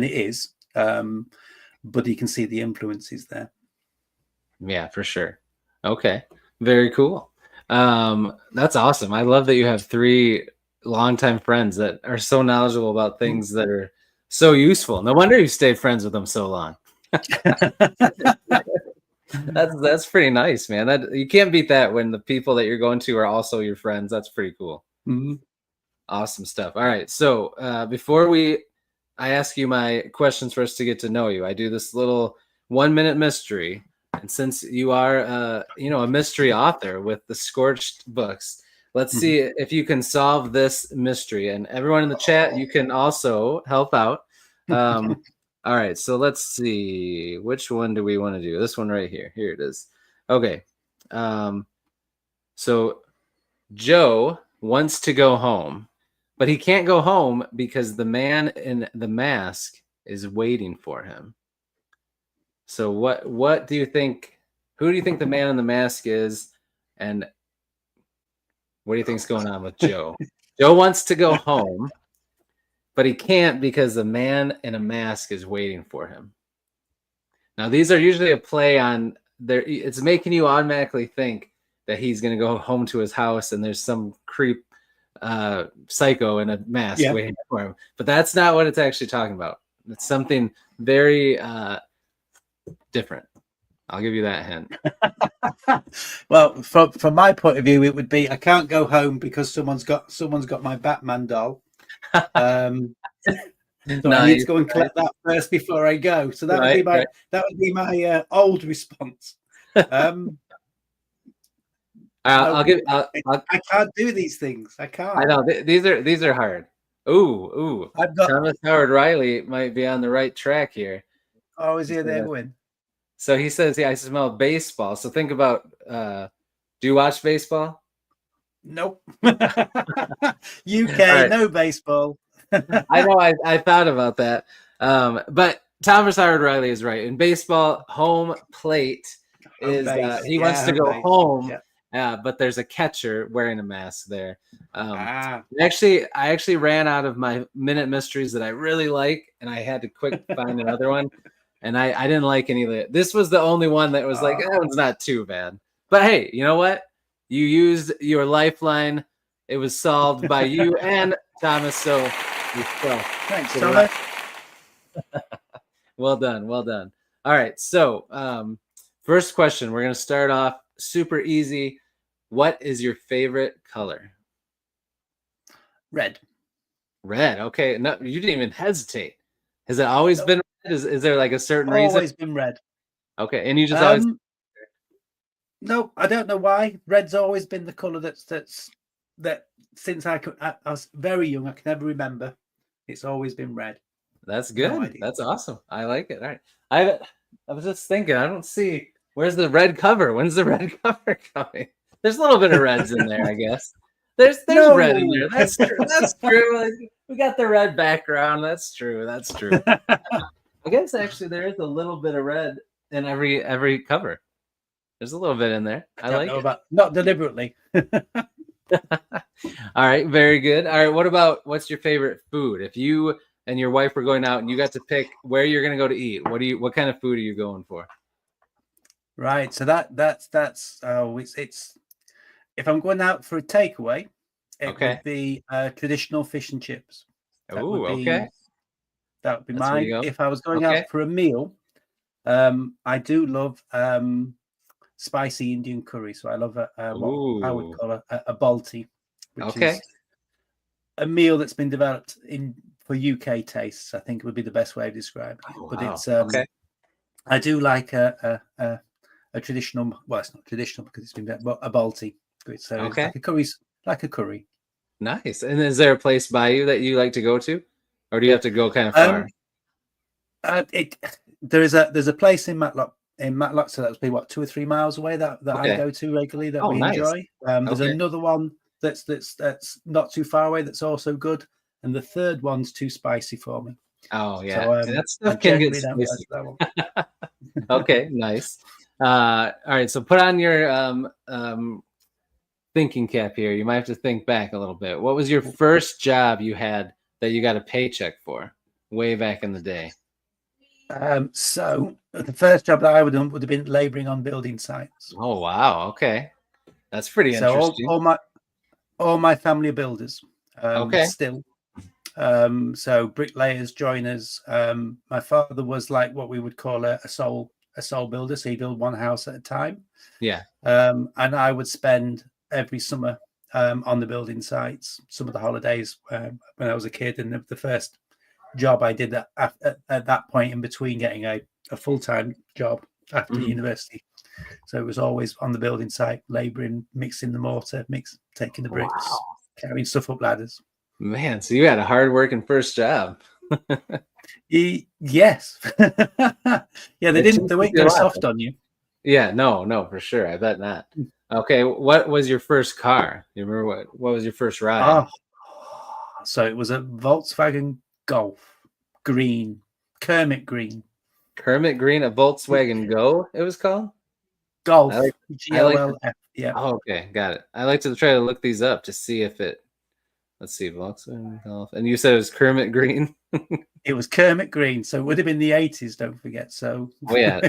it is, but you can see the influences there. Yeah, for sure. Okay. Very cool. That's awesome. I love that you have 3 longtime friends that are so knowledgeable about things that are so useful. No wonder you stayed friends with them so long. That's pretty nice, man. That you can't beat that when the people that you're going to are also your friends. That's pretty cool. Mm-hmm. Awesome stuff. All right. So before I ask you my questions for us to get to know you, I do this little 1-minute mystery. And since you are, a mystery author with the Scorched books, let's see if you can solve this mystery. And everyone in the chat, you can also help out. All right. So let's see. Which one do we want to do? This one right here. Here it is. Okay. So Joe wants to go home, but he can't go home because the man in the mask is waiting for him. So what do you think? Who do you think the man in the mask is? And what do you think's going on with Joe? Joe wants to go home, but he can't because the man in a mask is waiting for him. Now, these are usually a play on there. It's making you automatically think that he's going to go home to his house and there's some creep psycho in a mask waiting for him. But that's not what it's actually talking about. It's something very different. I'll give you that hint. Well, from my point of view, it would be I can't go home because someone's got my Batman doll. So nice. I need to go and collect that first before I go. So that would be my old response. I can't do these things. I can't. I know these are hard. Ooh. Thomas Howard Riley might be on the right track here. Oh, is he there going? So he says, I smell baseball. So think about, do you watch baseball? Nope. UK, no baseball. I know, I thought about that. But Thomas Howard Riley is right. In baseball, home plate is, he wants to go home, but there's a catcher wearing a mask there. I actually ran out of my minute mysteries that I really like, and I had to quick find another one. And I didn't like any of it. This was the only one that was like, that one's not too bad. But hey, you know what? You used your lifeline. It was solved by you and Thomas. So thanks, Thomas. Well done. All right. So first question, we're going to start off super easy. What is your favorite color? Red. Okay. No, you didn't even hesitate. Has it always been red? Is there like a certain reason? Always been red. Okay. And you just always... No, I don't know why. Red's always been the color that since I was very young, I can never remember. It's always been red. That's good. No, that's awesome. I like it. All right. I was just thinking, I don't see, where's the red cover? When's the red cover coming? There's a little bit of reds in there, I guess. There's red in there. That's true. That's true. Like, we got the red background. That's true. I guess actually there is a little bit of red in every cover. There's a little bit in there. I like it. Not deliberately. All right, very good. All right, what's your favorite food? If you and your wife were going out and you got to pick where you're going to go to eat, what kind of food are you going for? Right. So that's it's if I'm going out for a takeaway, it would be traditional fish and chips. Okay. That would be mine. If I was going out for a meal, I do love spicy Indian curry. So I love what I would call a balti, which is a meal that's been developed for UK tastes. I think would be the best way of describing it. But it's I do like a traditional. Well, it's not traditional because it's been but a balti. So it's like a curry. Nice. And is there a place by you that you like to go to, or do you have to go kind of far? There's a place in Matlock. So that would be 2 or 3 miles away that I go to regularly that we enjoy. There's another one that's not too far away that's also good, and the third one's too spicy for me. Oh yeah, so, that stuff can get spicy. Okay, nice. All right, so put on your thinking cap here. You might have to think back a little bit. What was your first job you had that you got a paycheck for way back in the day? So the first job that I would have been laboring on building sites. Oh wow, okay, that's pretty interesting. All my family are builders. Still. So bricklayers, joiners. My father was like what we would call a sole a sole builder, so you build one house at a time. Yeah. And I would spend every summer on the building sites, some of the holidays when I was a kid, and the first job I did at that point in between getting a full-time job after university. So it was always on the building site, labouring, mixing the mortar, taking the bricks, carrying stuff up ladders. Man, so you had a hard-working first job. Yes. Yeah, they weren't going soft on you. Yeah, no, for sure. I bet not. Okay, what was your first car? You remember what was your first ride? So it was a Volkswagen Golf, green, Kermit green. Kermit Green, a Volkswagen Go, it was called? Golf. G-O-L-F. Yeah. Oh, okay, got it. I like to try to look these up to see if it. Let's see, Volkswagen Golf. And you said it was Kermit Green? It was Kermit Green, so it would have been the 80s, don't forget. So yeah.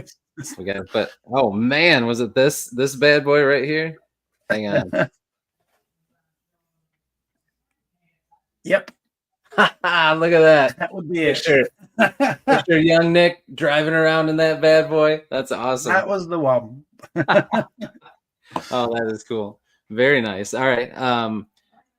But oh man, was it this bad boy right here? Hang on. Yep. Look at that. That would be it. Sure. Mr. Young Nick driving around in that bad boy. That's awesome. That was the one. Oh, that is cool. Very nice. All right.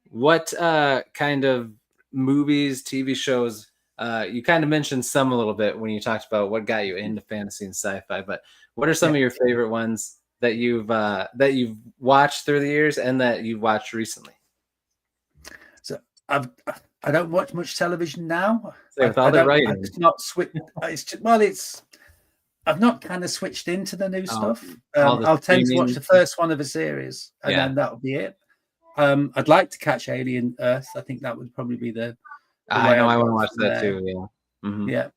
What kind of movies, TV shows? You kind of mentioned some a little bit when you talked about what got you into fantasy and sci-fi, but what are some of your favorite ones that you've watched through the years and that you've watched recently? So I don't watch much television now. With all the writing, it's not switched. I've not kind of switched into the new stuff. I'll tend to watch the first one of a series, and then that'll be it. I'd like to catch Alien Earth. I think that would probably be the I know I want to watch that too. Yeah. Mm-hmm. Yeah.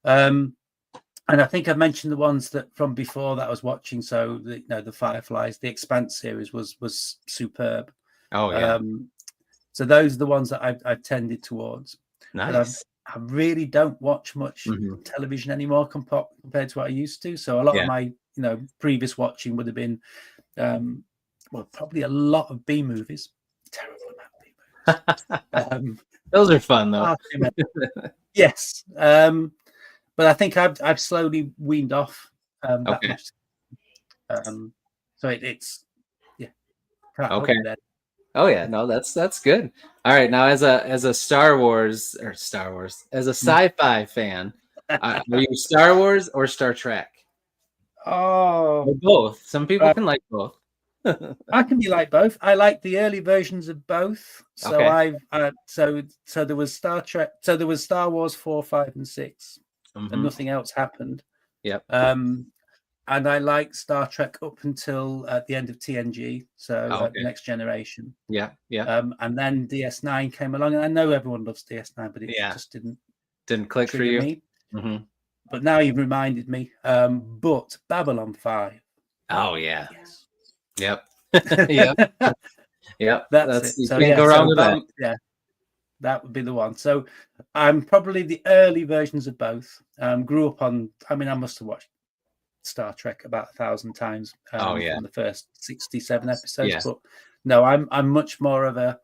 And I think I mentioned the ones that from before that I was watching. So the Fireflies, the Expanse series was superb. Oh yeah. So those are the ones that I've tended towards. Nice. I really don't watch much television anymore compared to what I used to. So a lot of my previous watching would have been probably a lot of B movies. Terrible amount of B movies. Those are fun though. Yes. But I think I've slowly weaned off that much. So it's okay. Oh yeah, no, that's good. All right, now as a Star Wars, as a sci-fi fan, are you Star Wars or Star Trek? Oh, or both. Some people can like both. I can be like both. I like the early versions of both. So so there was Star Trek. So there was Star Wars 4, 5, and 6, and nothing else happened. Yep. And I like Star Trek up until the end of TNG, so the Next Generation. Yeah. And then DS9 came along, and I know everyone loves DS9, but it just didn't click for you. Me. Mm-hmm. But now you've reminded me. But Babylon 5. Oh yeah. Yes. Yep. Yep. That's it. You can't go wrong with that. Yeah. That would be the one. So I'm probably the early versions of both. Grew up on. I mean, I must have watched Star Trek about 1,000 times from the first 67 episodes. But no, I'm much more of the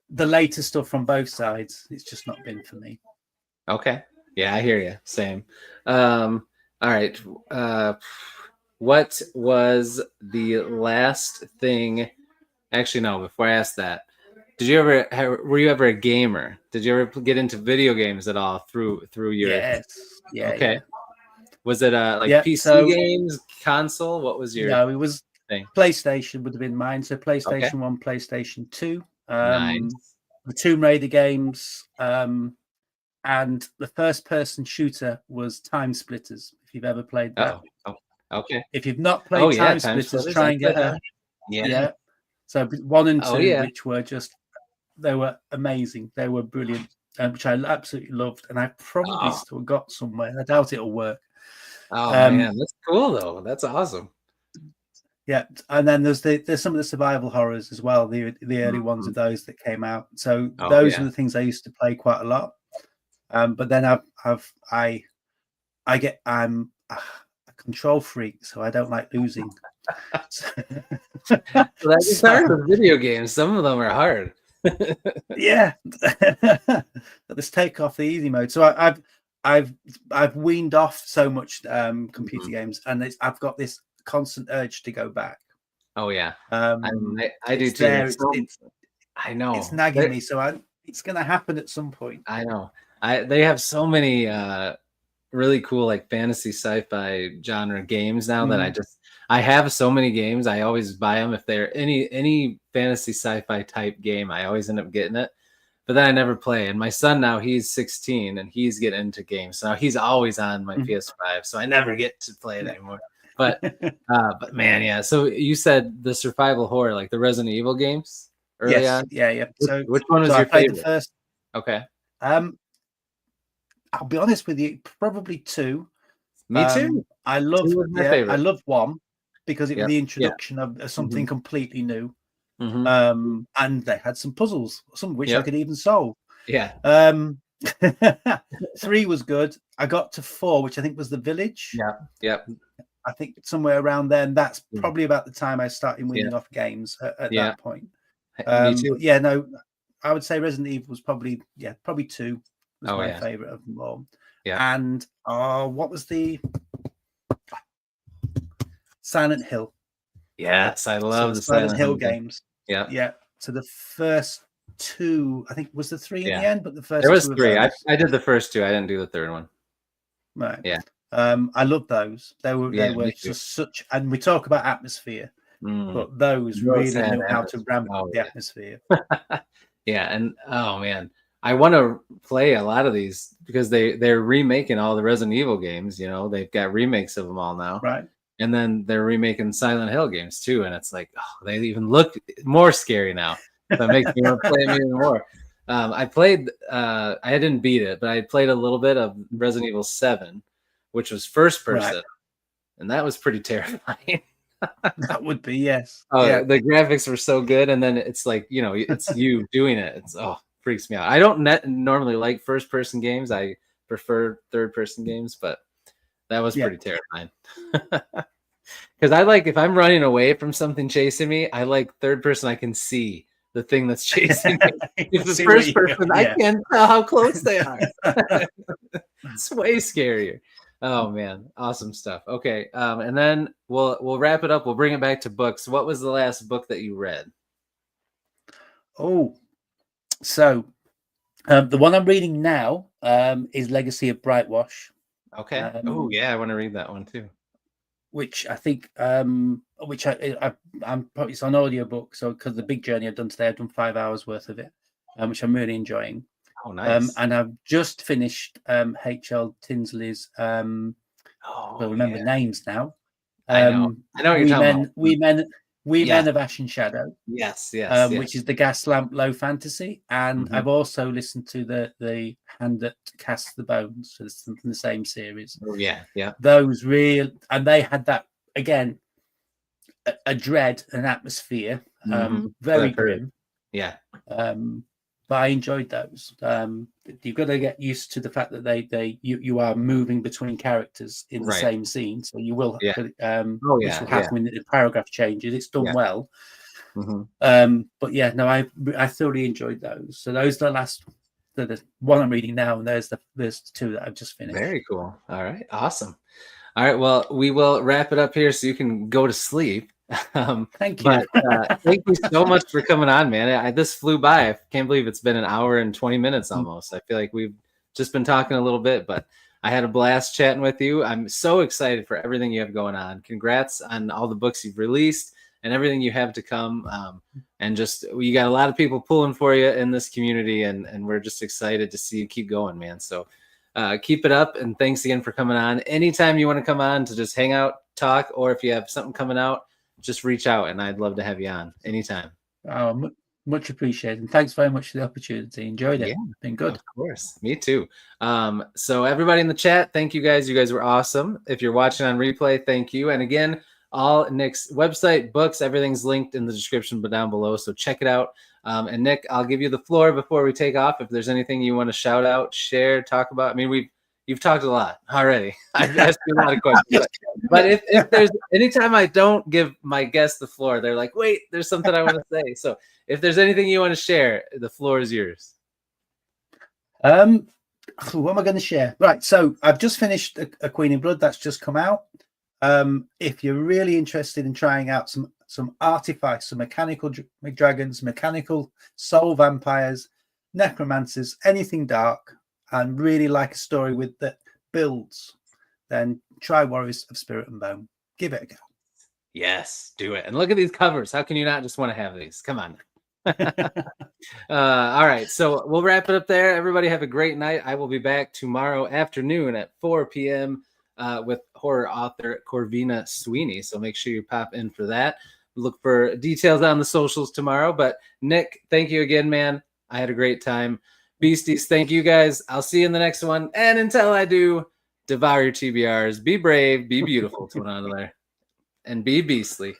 later stuff from both sides. It's just not been for me. Okay. Yeah, I hear you. Same. All right. What was the last thing? Actually, no. Before I ask that, were you ever a gamer? Did you ever get into video games at all through your? Yes. Yeah. Okay. Yeah. Was it PC games, console? What was your? No, it was thing? PlayStation would have been mine. So PlayStation 1, PlayStation 2. Nice. The Tomb Raider games, and the first-person shooter was Time Splitters. If you've ever played that. Oh, okay. If you've not played Time Splitters, try and get her. Yeah. So 1 and 2, which were they were amazing. They were brilliant, which I absolutely loved, and I probably still got somewhere. I doubt it'll work. Oh man, that's cool though. That's awesome. Yeah, and then there's some of the survival horrors as well. The early ones of those that came out. So those are the things I used to play quite a lot. But then I'm a control freak, so I don't like losing. So that's hard with video games. Some of them are hard. Yeah. Let's take off the easy mode. So I've weaned off so much computer games, and I've got this constant urge to go back. Oh yeah, I do too. I know it's nagging me, so it's going to happen at some point. I know. They have so many really cool like fantasy sci-fi genre games now that I have so many games. I always buy them if they're any fantasy sci-fi type game. I always end up getting it, but then I never play. And my son now, he's 16 and he's getting into games, so now he's always on my PS5, so I never get to play it anymore. But man, yeah. So you said the survival horror, like the Resident Evil games early on? Yeah. So which one was your favorite? The first. Okay. I'll be honest with you, probably 2. Me too. I love one because it was the introduction of something completely new. And they had some puzzles, some of which I could even solve. Yeah. 3 was good. I got to 4, which I think was the village. Yeah. I think somewhere around there, and that's probably about the time I started winning off games at that point. Me too. Yeah, no, I would say Resident Evil was probably 2 was my favorite of them all. Yeah. And what was the Silent Hill? Yes, I love the Silent Hill games. Yeah. So the first 2, I think, was the 3 in the end, but the first there was 2 3. I did the first 2. I didn't do the third one. Right. Yeah. I love those. They were just such, and we talk about atmosphere, but those really knew how to ramp up the atmosphere. Yeah, and oh man, I want to play a lot of these because they're remaking all the Resident Evil games. You know, they've got remakes of them all now, right? And then they're remaking Silent Hill games too, and it's like, oh, they even look more scary now. That makes me want to play them even more. I played. I didn't beat it, but I played a little bit of Resident Evil 7. Which was first person, and that was pretty terrifying. That would be, yes. The graphics were so good, and then it's like, you know, it's you doing it. It's freaks me out. I don't normally like first person games. I prefer third person games, but that was pretty terrifying. Because I like, if I'm running away from something chasing me, I like third person. I can see the thing that's chasing me. If it's first person, I can't tell how close they are. It's way scarier. Oh man, awesome stuff. Okay, and then we'll wrap it up. We'll bring it back to books. What was the last book that you read? So the one I'm reading now is Legacy of Brightwash. Okay. I want to read that one too. Which I think, I'm probably, it's on audiobook. So because the big journey I've done today, I've done 5 hours worth of it, which I'm really enjoying. Oh, nice. And I've just finished H.L. Tinsley's. Remember names now. I know what you're talking about. We Men of Ash and Shadow. Yes. Which is the Gaslamp Low Fantasy, and I've also listened to the Hand That Casts the Bones, so it's from the same series. Oh yeah. Those real, and they had that again, a dread, an atmosphere, very grim. Yeah. But I enjoyed those. You've got to get used to the fact that you are moving between characters in the same scene, so you will. Which will happen when the paragraph changes. It's done well. But yeah, no, I thoroughly enjoyed those. So those are the last. The one I'm reading now, and there's 2 that I've just finished. Very cool. All right, awesome. All right, well, we will wrap it up here so you can go to sleep. Thank you. But, thank you so much for coming on, man. This flew by. I can't believe it's been an hour and 20 minutes almost. I feel like we've just been talking a little bit, but I had a blast chatting with you. I'm so excited for everything you have going on. Congrats on all the books you've released and everything you have to come. And just, you got a lot of people pulling for you in this community, and we're just excited to see you keep going, man. So keep it up, and thanks again for coming on. Anytime you want to come on to just hang out, talk, or if you have something coming out, just reach out, and I'd love to have you on anytime. Much appreciated. And thanks very much for the opportunity. Enjoyed it. Yeah, been good. Of course. Me too. So everybody in the chat, thank you guys. You guys were awesome. If you're watching on replay, thank you. And again, all Nick's website, books, everything's linked in the description down below. So check it out. And Nick, I'll give you the floor before we take off. If there's anything you want to shout out, share, talk about. I mean, you've talked a lot already. I've asked you a lot of questions. But if there's anytime I don't give my guests the floor, they're like, wait, there's something I want to say. So if there's anything you want to share, the floor is yours. what am I going to share? Right, so I've just finished a Queen in Blood that's just come out. If you're really interested in trying out some artifacts, some mechanical dragons, mechanical soul vampires, necromancers, anything dark, and really like a story with that builds, then try Warriors of Spirit and Bone. Give it a go. Yes, do it. And look at these covers. How can you not just want to have these? Come on. All right, so we'll wrap it up there. Everybody have a great night. I will be back tomorrow afternoon at 4 p.m. With horror author Corvina Sweeney. So make sure you pop in for that. Look for details on the socials tomorrow. But Nick, thank you again, man. I had a great time. Beasties, thank you guys. I'll see you in the next one. And until I do, devour your TBRs. Be brave, be beautiful to one another, and be beastly.